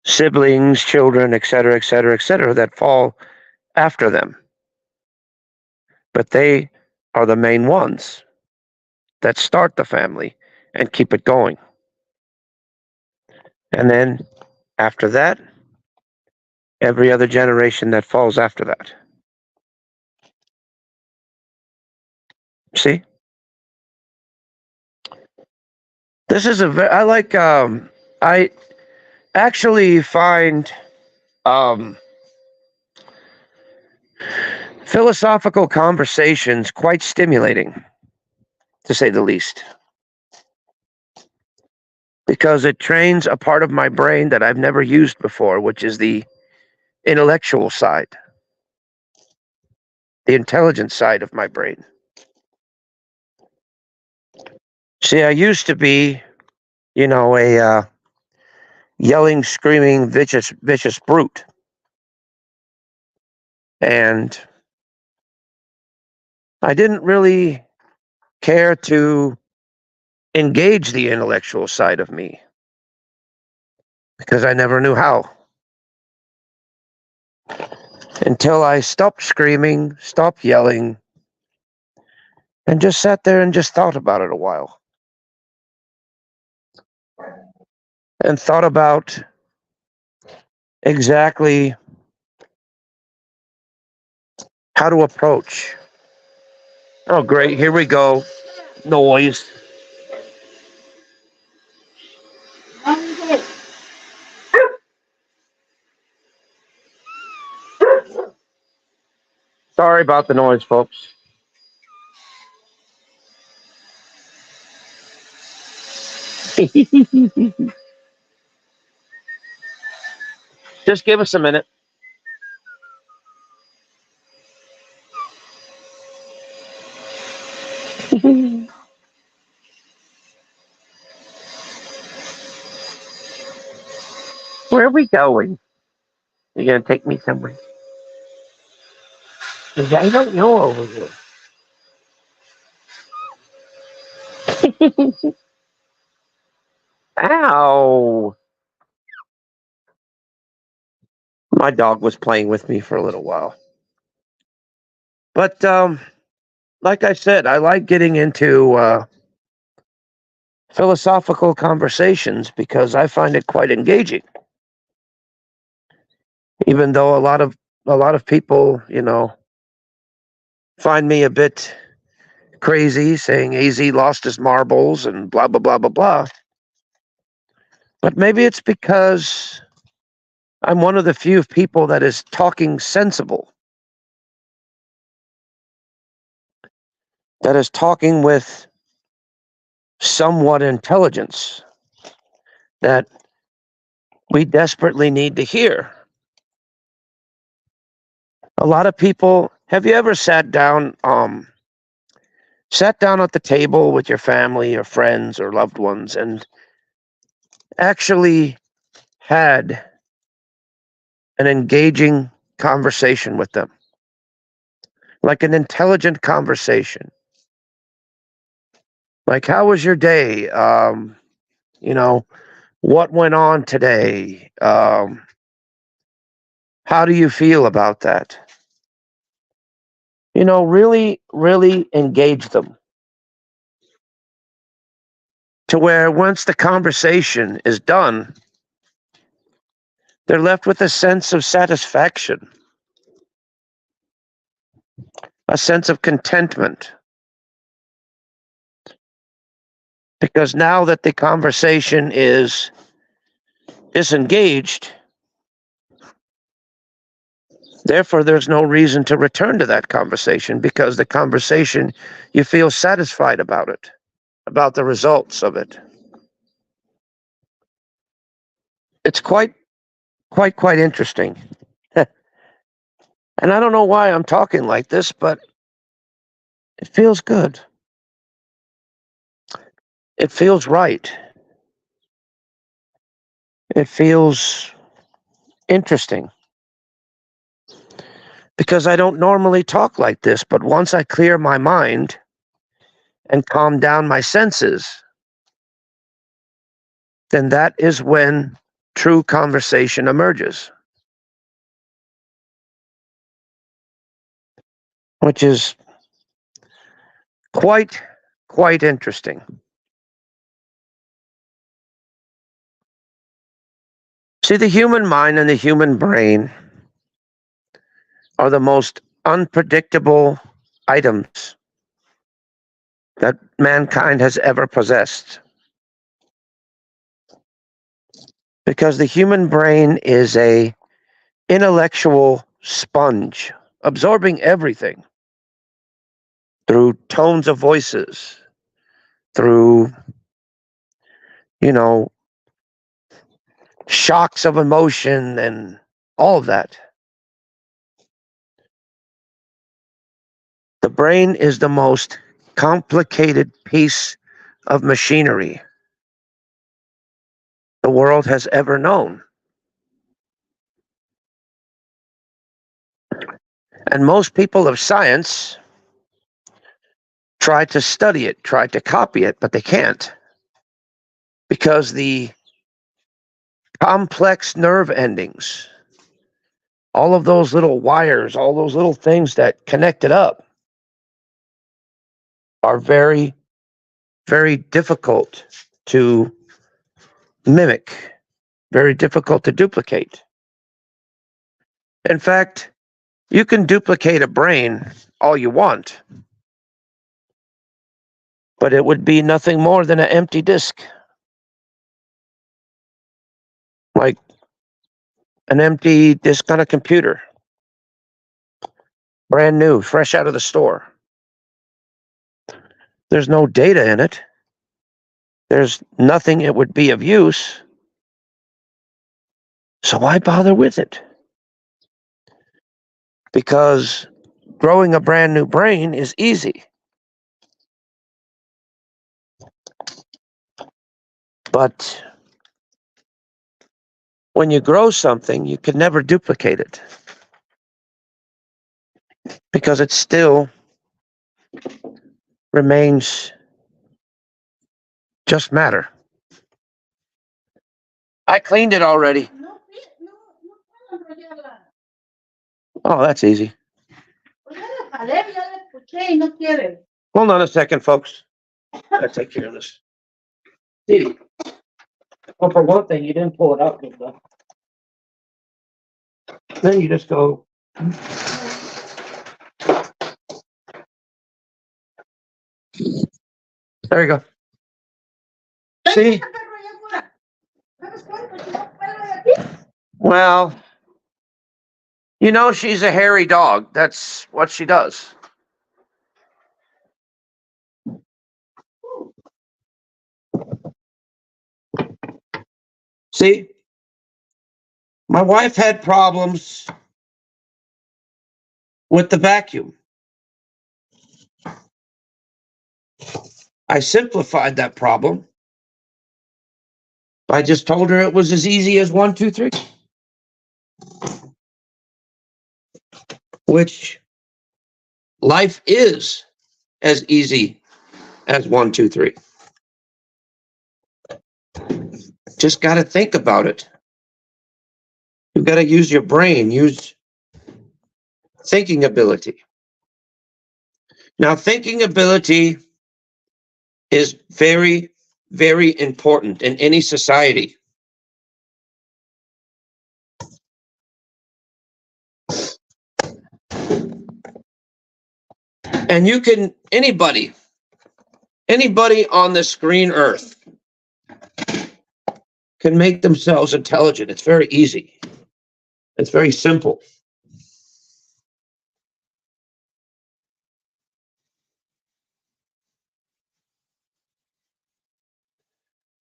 siblings, children, etc., etc., etc., that fall after them, but they are the main ones that start the family and keep it going. And then after that, every other generation that falls after that. See? This is I like, I actually find um, philosophical conversations quite stimulating, to say the least, because it trains a part of my brain that I've never used before, which is the intellectual side, the intelligent side of my brain. See, I used to be, a yelling, screaming, vicious brute. And I didn't really care to engage the intellectual side of me because I never knew how. Until I stopped screaming, stopped yelling, and just sat there and just thought about it a while. And thought about exactly how to approach. Oh, great. Here we go. Noise. Sorry about the noise, folks. Just give us a minute. Where are we going? You're going to take me somewhere? 'Cause I don't know over here. Ow. My dog was playing with me for a little while. But like I said, I like getting into philosophical conversations because I find it quite engaging. Even though a lot of people, find me a bit crazy, saying AZ lost his marbles and blah blah blah blah blah. But maybe it's because I'm one of the few people that is talking sensible, that is talking with somewhat intelligence that we desperately need to hear. A lot of people, have you ever sat down at the table with your family or friends or loved ones and actually had an engaging conversation with them, like an intelligent conversation? Like, how was your day? You know, what went on today? How do you feel about that? Really, really engage them to where once the conversation is done, they're left with a sense of satisfaction, a sense of contentment. Because now that the conversation is disengaged, therefore there's no reason to return to that conversation because the conversation, you feel satisfied about it, about the results of it. It's quite interesting. And I don't know why I'm talking like this, but it feels good. It feels right. It feels interesting because I don't normally talk like this, but once I clear my mind and calm down my senses, then that is when true conversation emerges. which is quite interesting. See, the human mind and the human brain are the most unpredictable items that mankind has ever possessed. Because the human brain is a intellectual sponge, absorbing everything through tones of voices, through, shocks of emotion and all of that. The brain is the most complicated piece of machinery the world has ever known. And most people of science try to study it, try to copy it, but they can't. Because the complex nerve endings, all of those little wires, all those little things that connect it up, are very, very difficult to mimic, very difficult to duplicate. In fact, you can duplicate a brain all you want, but it would be nothing more than an empty disk. Like an empty disk on a computer. Brand new, fresh out of the store. There's no data in it. There's nothing it would be of use. So why bother with it? Because growing a brand new brain is easy. But when you grow something, you can never duplicate it. Because it still remains just matter. I cleaned it already. Oh, that's easy. Hold on a second, folks. Gotta take care of this. See, well, for one thing, you didn't pull it out good enough. Then you just go. There you go. See? Well, she's a hairy dog. That's what she does. See? My wife had problems with the vacuum. I simplified that problem. I just told her it was as easy as 1, 2, 3. Which life is as easy as 1, 2, 3. Just got to think about it. You've got to use your brain, use thinking ability. Now, thinking ability is very, very important in any society. And you can, anybody on this green earth can make themselves intelligent. It's very easy. It's very simple.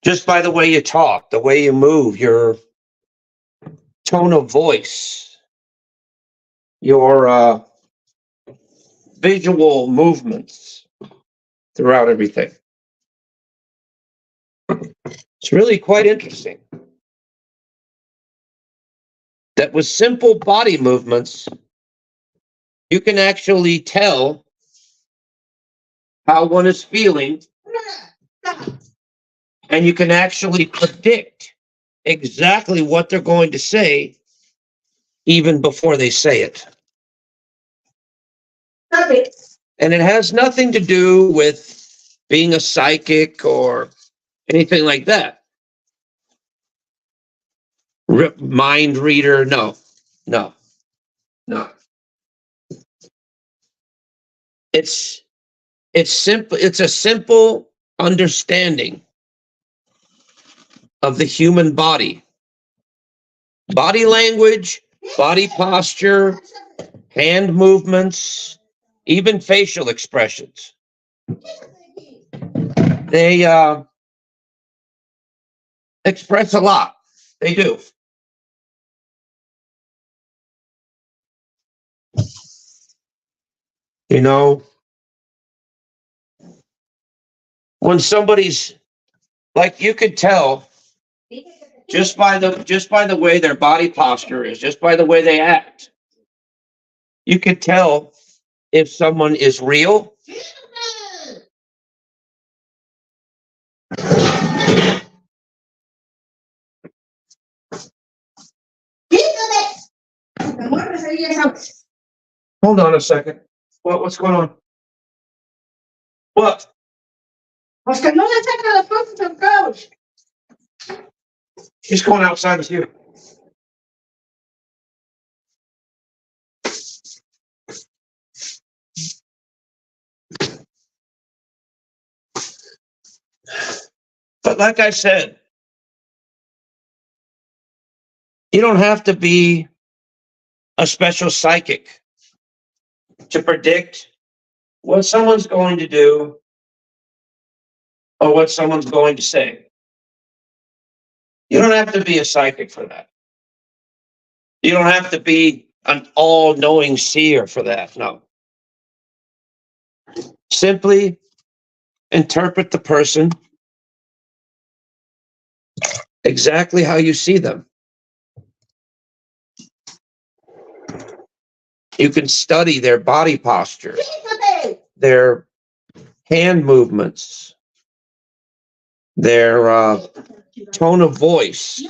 Just by the way you talk, the way you move, your tone of voice, your visual movements throughout everything. It's really quite interesting that with simple body movements, you can actually tell how one is feeling, and you can actually predict exactly what they're going to say even before they say it. Stop it. And it has nothing to do with being a psychic or anything like that. Mind reader, no. It's simple. It's a simple understanding of the human body language, body posture, hand movements, even facial expressions. They express a lot. They do. You know, when somebody's like, you could tell just by the way their body posture is, just by the way they act. You could tell if someone is real Hold on a second. What's going on? What? Pues que no le saca las cosas al couch. She's going outside with you. But like I said, you don't have to be a special psychic to predict what someone's going to do or what someone's going to say. You don't have to be a psychic for that. You don't have to be an all-knowing seer for that, no. Simply interpret the person exactly how you see them. You can study their body posture, their hand movements, their tone of voice.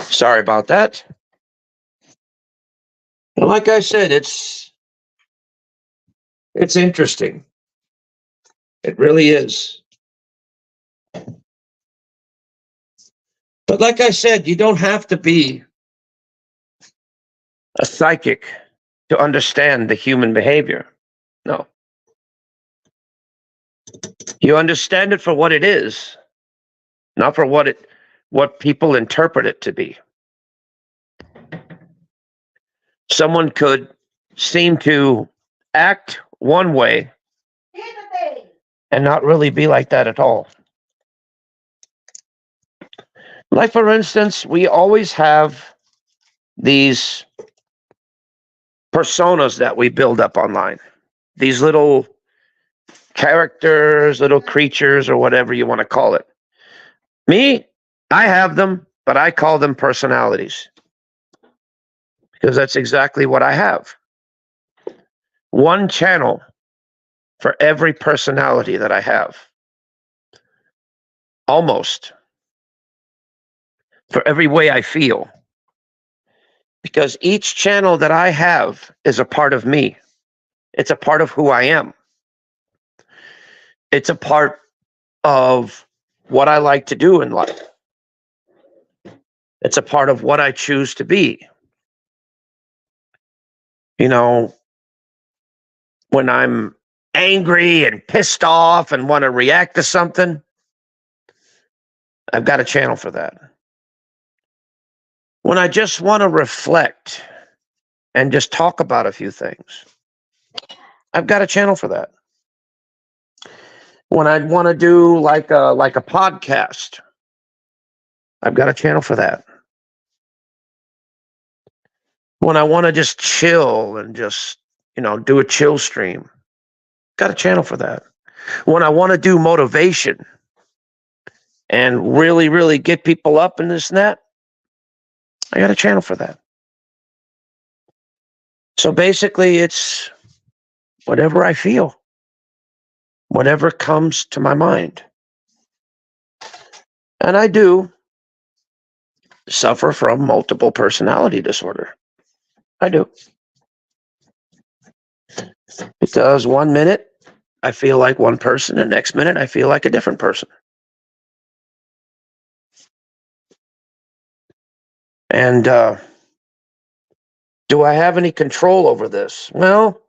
Sorry about that. And like I said, it's interesting. It really is. But like I said, you don't have to be a psychic to understand the human behavior. No. You understand it for what it is, not for what people interpret it to be. Someone could seem to act one way and not really be like that at all. Like, for instance, we always have these personas that we build up online. These little characters, little creatures, or whatever you want to call it. Me, I have them, but I call them personalities. Because that's exactly what I have. One channel for every personality that I have. Almost. For every way I feel. Because each channel that I have is a part of me. It's a part of who I am. It's a part of what I like to do in life. It's a part of what I choose to be. You know, when I'm angry and pissed off and want to react to something, I've got a channel for that. When I just want to reflect and just talk about a few things, I've got a channel for that. When I want to do like a podcast, I've got a channel for that. When I want to just chill and just, do a chill stream, got a channel for that. When I want to do motivation and really, really get people up in this and that, I got a channel for that. So basically, it's whatever I feel, whatever comes to my mind. And I do suffer from multiple personality disorder. I do. Because 1 minute I feel like one person, the next minute I feel like a different person. And do I have any control over this? Well,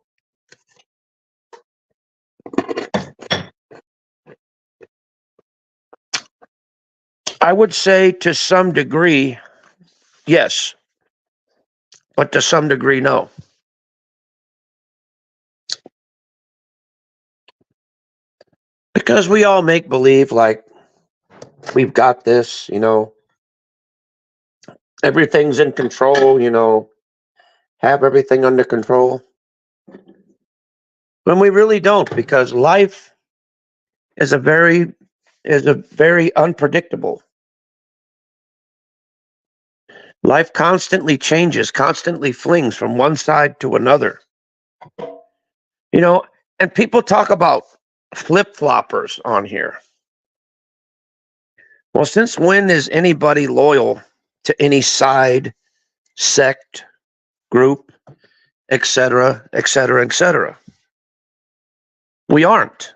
I would say to some degree, yes, but to some degree, no. Because we all make believe like we've got this, everything's in control, have everything under control. When we really don't, because life is a very unpredictable. Life constantly changes, constantly flings from one side to another. And people talk about flip-floppers on here. Well, since when is anybody loyal to any side, sect, group, etc., etc., etc.? We aren't.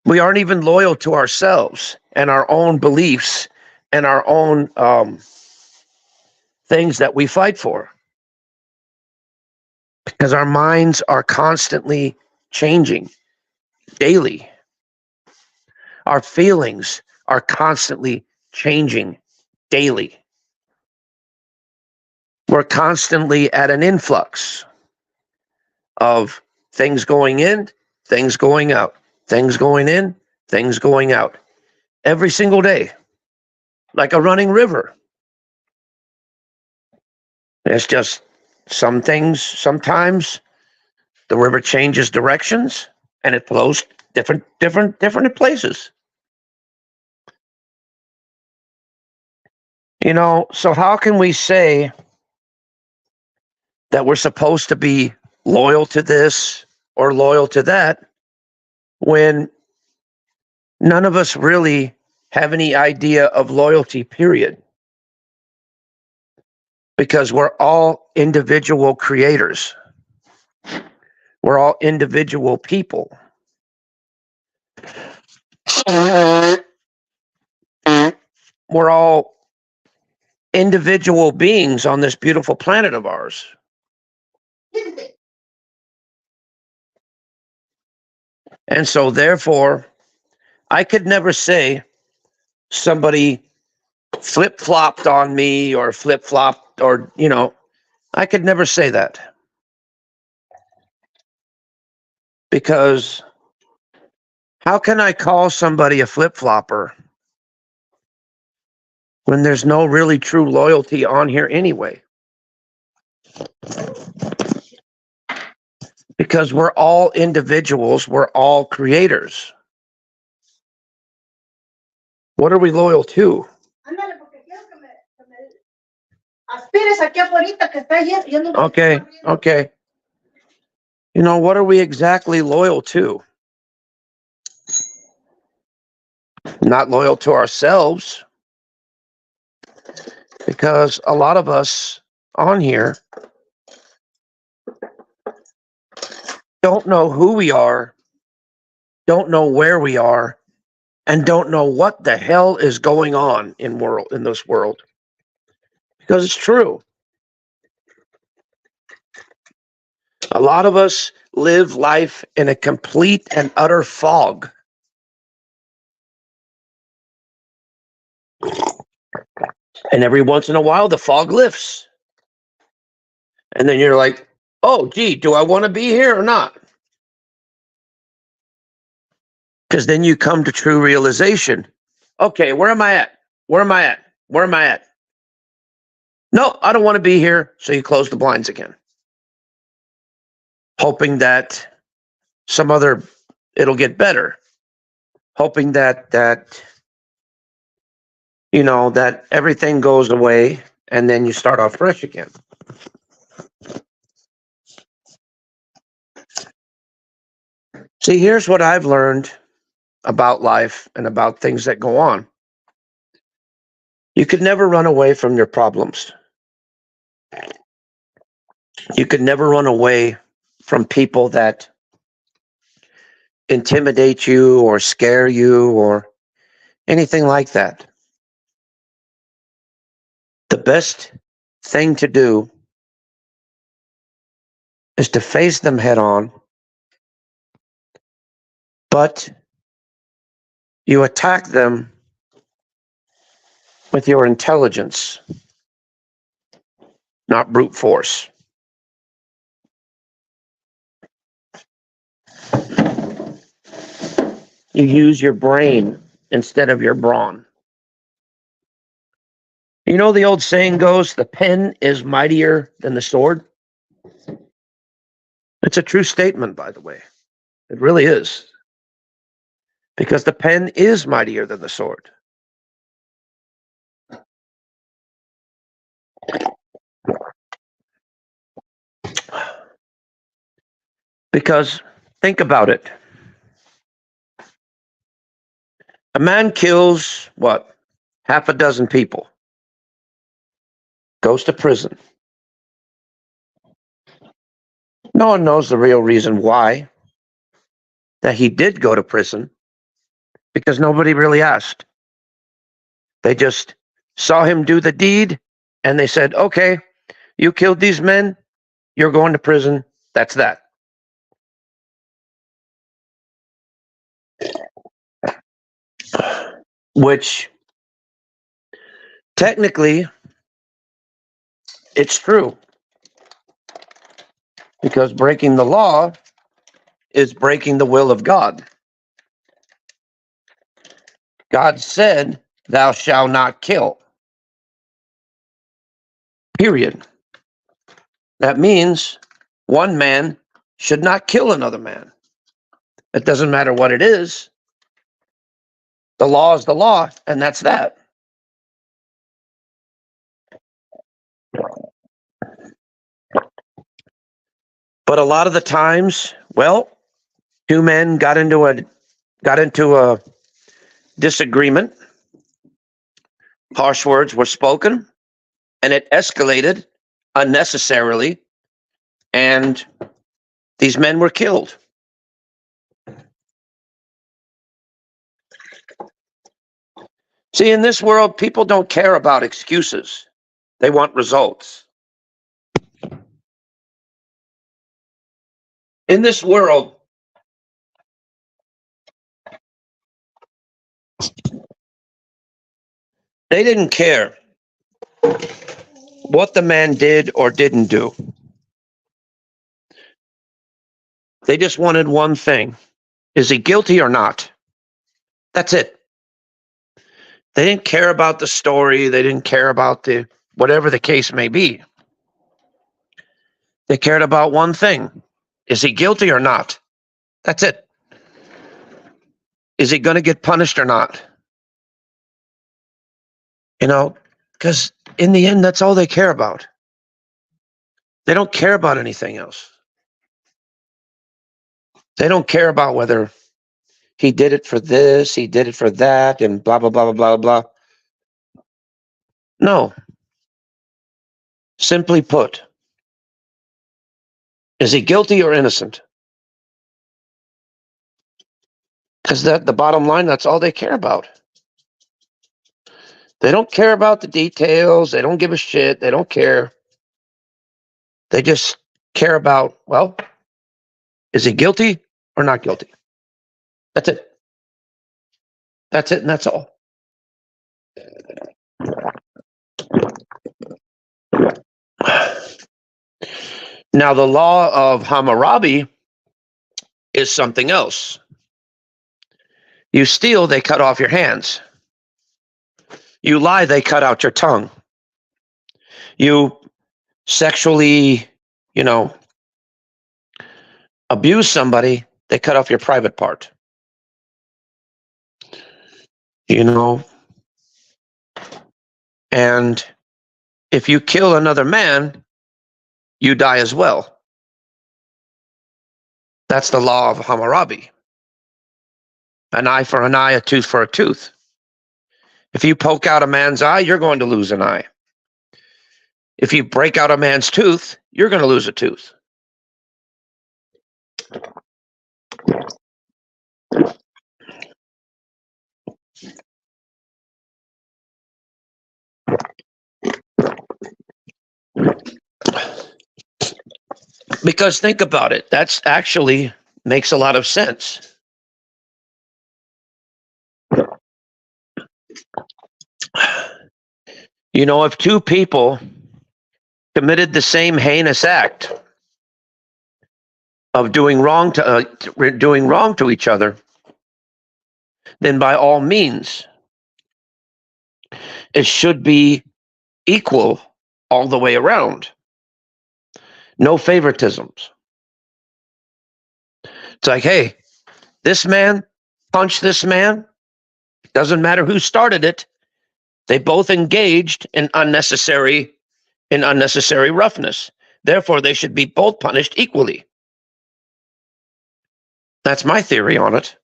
We aren't even loyal to ourselves and our own beliefs and our own things that we fight for. Because our minds are constantly changing daily. Our feelings are constantly changing daily. We're constantly at an influx of things going in, things going out, things going in, things going out. Every single day, like a running river. It's just some things, sometimes the river changes directions and it flows different places. So how can we say that we're supposed to be loyal to this or loyal to that when none of us really have any idea of loyalty, period? Because we're all individual creators. We're all individual people. We're all individual beings on this beautiful planet of ours. And so therefore, I could never say somebody flip-flopped on me or flip-flopped or, I could never say that. Because how can I call somebody a flip-flopper when there's no really true loyalty on here anyway? Because we're all individuals, we're all creators. What are we loyal to? Okay. What are we exactly loyal to? Not loyal to ourselves. Because a lot of us on here don't know who we are, don't know where we are, and don't know what the hell is going on in this world. Because it's true. A lot of us live life in a complete and utter fog. And every once in a while, the fog lifts. And then you're like, oh, gee, do I want to be here or not? Because then you come to true realization. Okay, where am I at? Where am I at? Where am I at? No, I don't want to be here. So you close the blinds again. Hoping that it'll get better. Hoping that everything goes away and then you start off fresh again. See, here's what I've learned about life and about things that go on. You could never run away from your problems. You could never run away from people that intimidate you or scare you or anything like that. The best thing to do is to face them head on, but you attack them with your intelligence, not brute force. You use your brain instead of your brawn. You know, the old saying goes, the pen is mightier than the sword. It's a true statement, by the way. It really is. Because the pen is mightier than the sword. Because think about it. A man kills, what, half a dozen people, goes to prison. No one knows the real reason why that he did go to prison, because nobody really asked. They just saw him do the deed and they said, okay, you killed these men, you're going to prison. That's that. Which technically it's true, because breaking the law is breaking the will of God. God said, thou shalt not kill. Period. That means one man should not kill another man. It doesn't matter what it is. The law is the law, and that's that. But a lot of the times, well, two men got into a disagreement. Harsh words were spoken, and it escalated unnecessarily, and these men were killed. See, in this world, people don't care about excuses. They want results. In this world, they didn't care what the man did or didn't do. They just wanted one thing. Is he guilty or not? That's it. They didn't care about the story. They didn't care about the whatever the case may be. They cared about one thing. Is he guilty or not? That's it. Is he going to get punished or not? You know, because in the end, that's all they care about. They don't care about anything else. They don't care about whether he did it for this, he did it for that, and blah, blah, blah, blah, blah, blah. No. Simply put, is he guilty or innocent? Because the bottom line, that's all they care about. They don't care about the details. They don't give a shit. They don't care. They just care about, well, is he guilty or not guilty? That's it. That's it, and that's all. Now, the law of Hammurabi is something else. You steal, they cut off your hands. You lie, they cut out your tongue. You sexually, abuse somebody, they cut off your private part. And if you kill another man, you die as well. That's the law of Hammurabi. An eye for an eye, a tooth for a tooth. If you poke out a man's eye, you're going to lose an eye. If you break out a man's tooth, you're going to lose a tooth. Because think about it, that's actually makes a lot of sense. You know, if two people committed the same heinous act of doing wrong to each other, then by all means, it should be equal all the way around. No favoritisms. It's like, hey, this man punched this man. Doesn't matter who started it. They both engaged in unnecessary roughness. Therefore, they should be both punished equally. That's my theory on it.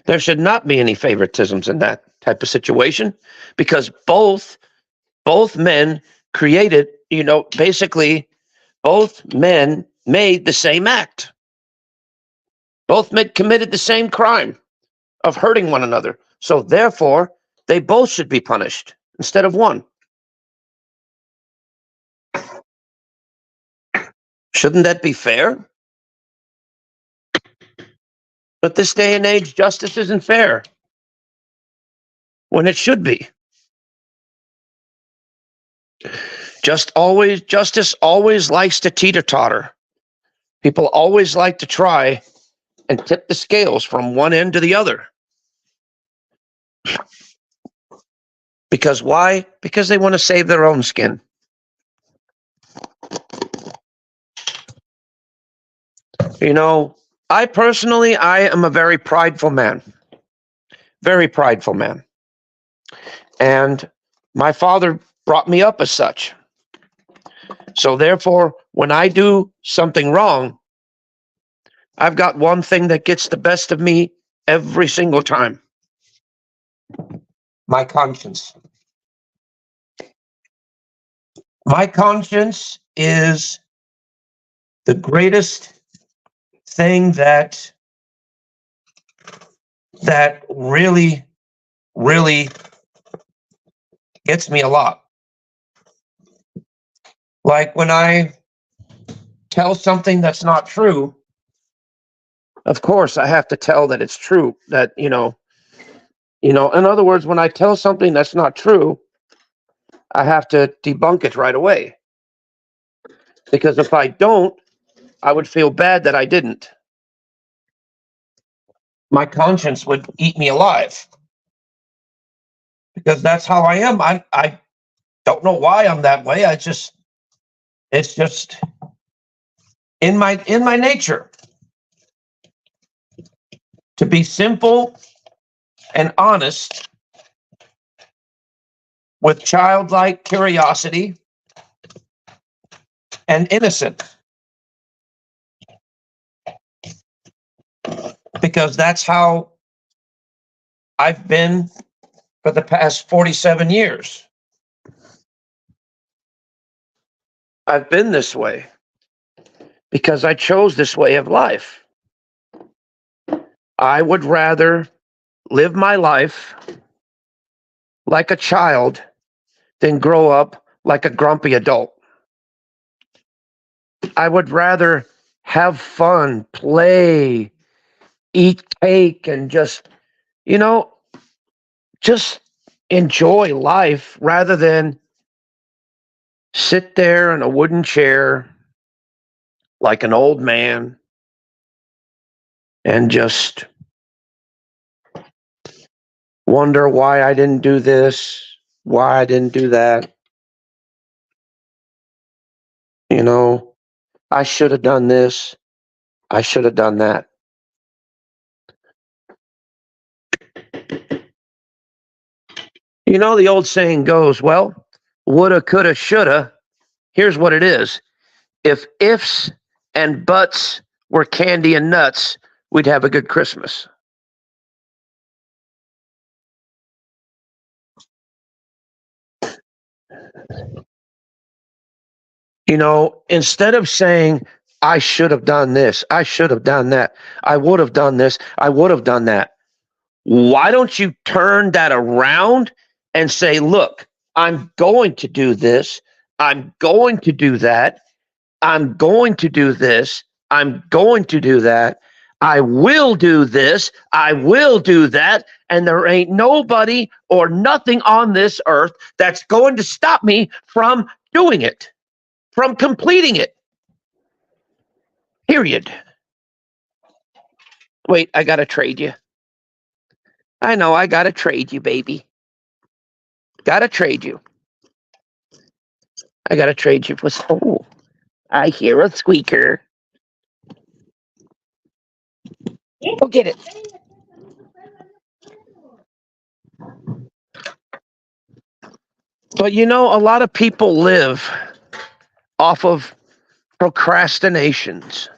There should not be any favoritisms in that type of situation, because both men created, basically both men made the same act. Both men committed the same crime of hurting one another. So therefore, they both should be punished instead of one. Shouldn't that be fair? But this day and age, justice isn't fair when it should be. Justice always likes to teeter-totter. People always like to try and tip the scales from one end to the other. Because why? Because they want to save their own skin. I personally am a very prideful man. Very prideful man. And my father brought me up as such. So therefore, when I do something wrong, I've got one thing that gets the best of me every single time. My conscience. My conscience is the greatest thing that really, really gets me a lot. Like when I tell something that's not true, of course I have to tell that it's true. That, in other words, when I tell something that's not true, I have to debunk it right away. Because if I don't, I would feel bad that I didn't. My conscience would eat me alive. Because that's how I am. I don't know why I'm that way. It's just in my nature to be simple and honest with childlike curiosity and innocent. Because that's how I've been for the past 47 years. I've been this way because I chose this way of life. I would rather live my life like a child than grow up like a grumpy adult. I would rather have fun, play, eat cake, and just enjoy life rather than sit there in a wooden chair like an old man and just wonder why I didn't do this, why I didn't do that. I should have done this, I should have done that. The old saying goes, well, woulda, coulda, shoulda. Here's what it is. If ifs and buts were candy and nuts, we'd have a good Christmas. You know, instead of saying, I should have done this, I should have done that, I would have done this, I would have done that. Why don't you turn that around and say, look, I'm going to do this, I'm going to do that, I'm going to do this, I'm going to do that, I will do this, I will do that, and there ain't nobody or nothing on this earth that's going to stop me from doing it, from completing it. Period. Wait, I gotta trade you. I know, I gotta trade you, baby. Gotta trade you. I gotta trade you for. Oh, I hear a squeaker. Go get it. But you know, a lot of people live off of procrastinations.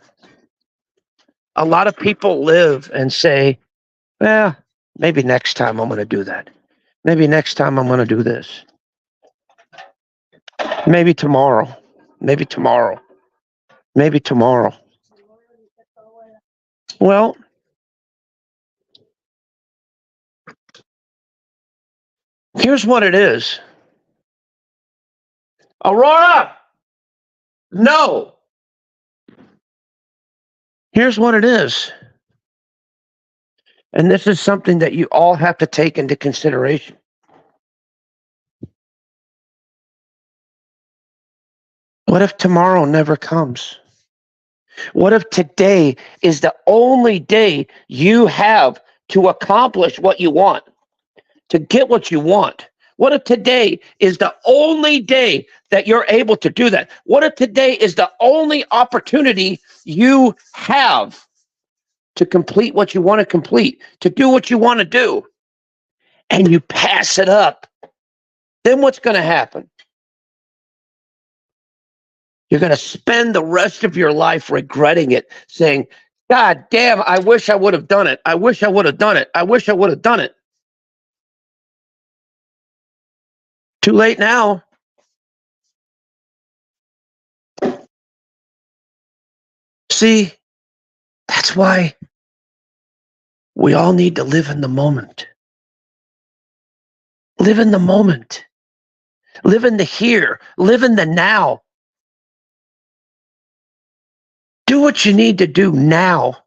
A lot of people live and say, well, maybe next time I'm going to do that. Maybe next time I'm going to do this. Maybe tomorrow. Maybe tomorrow. Maybe tomorrow. Well, here's what it is. Aurora! No! Here's what it is. And this is something that you all have to take into consideration. What if tomorrow never comes? What if today is the only day you have to accomplish what you want, to get what you want? What if today is the only day that you're able to do that? What if today is the only opportunity you have to complete what you want to complete, to do what you want to do, and you pass it up? Then what's going to happen? You're going to spend the rest of your life regretting it, saying, God damn, I wish I would have done it. I wish I would have done it. I wish I would have done it. Too late now. See, that's why we all need to live in the moment. Live in the moment. Live in the here. Live in the now. Do what you need to do now.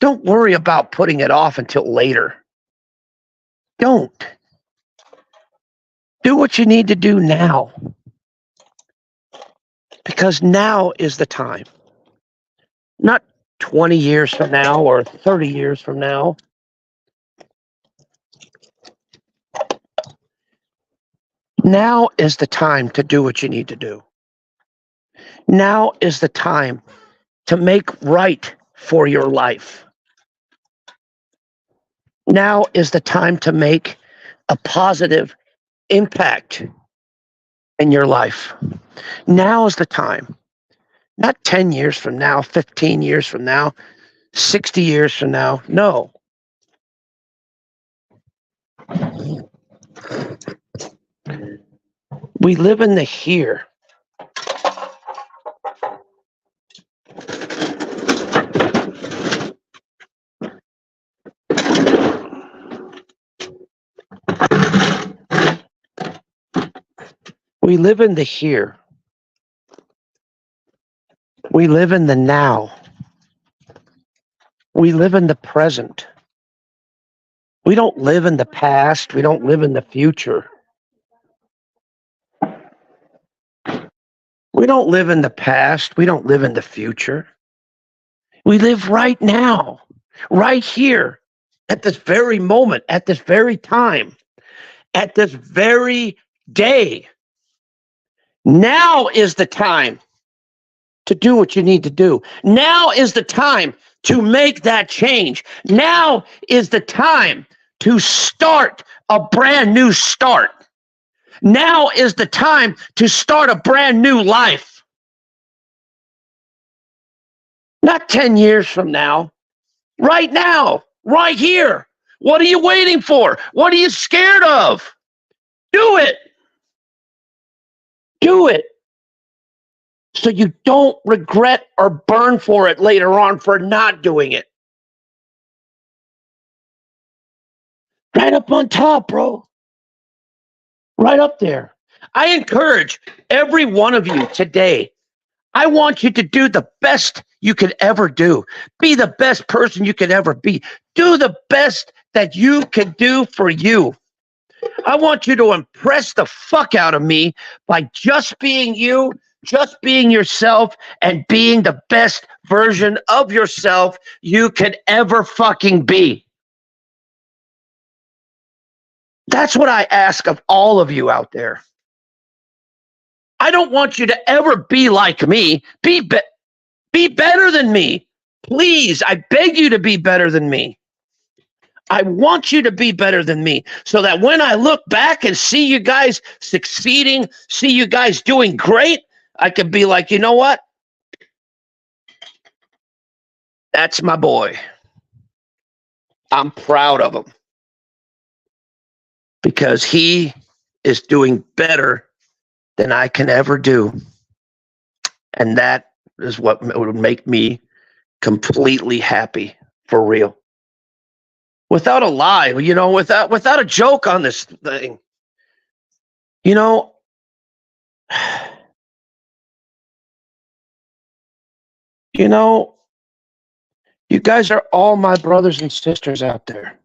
Don't worry about putting it off until later. Don't. Do what you need to do now. Because now is the time. Not 20 years from now or 30 years from now. Now is the time to do what you need to do. Now is the time to make right for your life. Now is the time to make a positive impact in your life. Now is the time. Not 10 years from now, 15 years from now, 60 years from now. No. We live in the here. We live in the here. We live in the now. We live in the present. We don't live in the past. We don't live in the future. We don't live in the past. We don't live in the future. We live right now, right here, at this very moment, at this very time, at this very day. Now is the time to do what you need to do. Now is the time to make that change. Now is the time to start a brand new start. Now is the time to start a brand new life. Not 10 years from now. Right now. Right here. What are you waiting for? What are you scared of? Do it. Do it so you don't regret or burn for it later on for not doing it. Right up on top, bro. Right up there. I encourage every one of you today. I want you to do the best you could ever do. Be the best person you could ever be. Do the best that you can do for you. I want you to impress the fuck out of me by just being you, just being yourself, and being the best version of yourself you could ever fucking be. That's what I ask of all of you out there. I don't want you to ever be like me. Be better than me. Please, I beg you to be better than me. I want you to be better than me so that when I look back and see you guys succeeding, see you guys doing great, I could be like, you know what? That's my boy. I'm proud of him because he is doing better than I can ever do. And that is what would make me completely happy, for real. Without a lie, you know, without a joke on this thing. You know, you guys are all my brothers and sisters out there.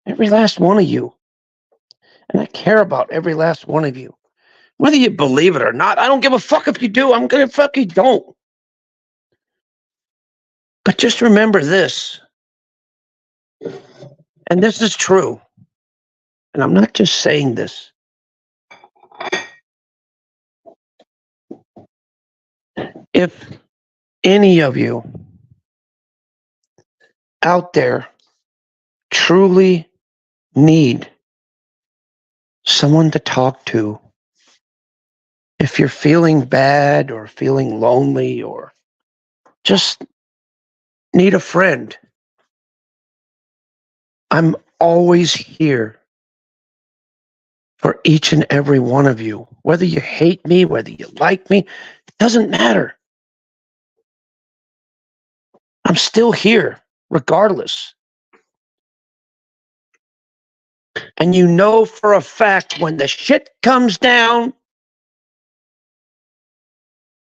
Every last one of you. And I care about every last one of you. Whether you believe it or not, I don't give a fuck if you do. I'm gonna fuck you don't. But just remember this. And this is true. And I'm not just saying this. If any of you out there truly need someone to talk to, if you're feeling bad or feeling lonely or just need a friend, I'm always here for each and every one of you. Whether you hate me, whether you like me, it doesn't matter. I'm still here, regardless. And you know for a fact when the shit comes down,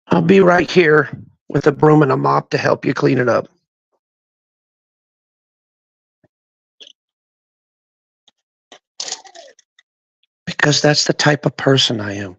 I'll be right here with a broom and a mop to help you clean it up. Because that's the type of person I am.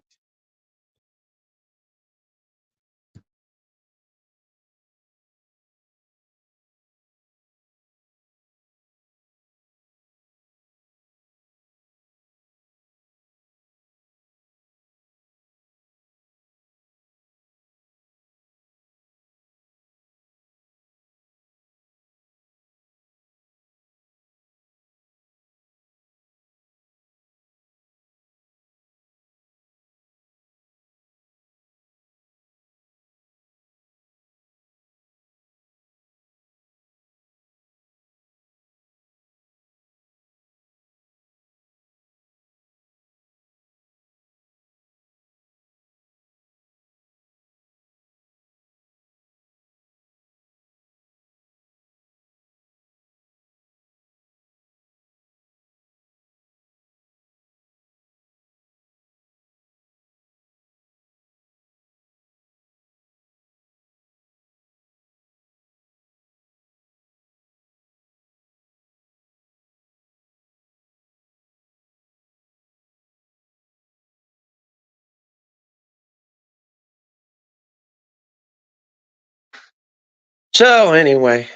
So anyway,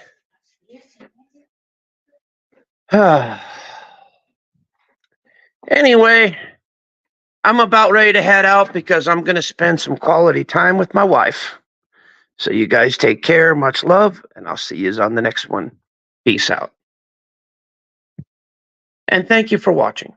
anyway, I'm about ready to head out because I'm going to spend some quality time with my wife. So you guys take care, much love, and I'll see you on the next one. Peace out. And thank you for watching.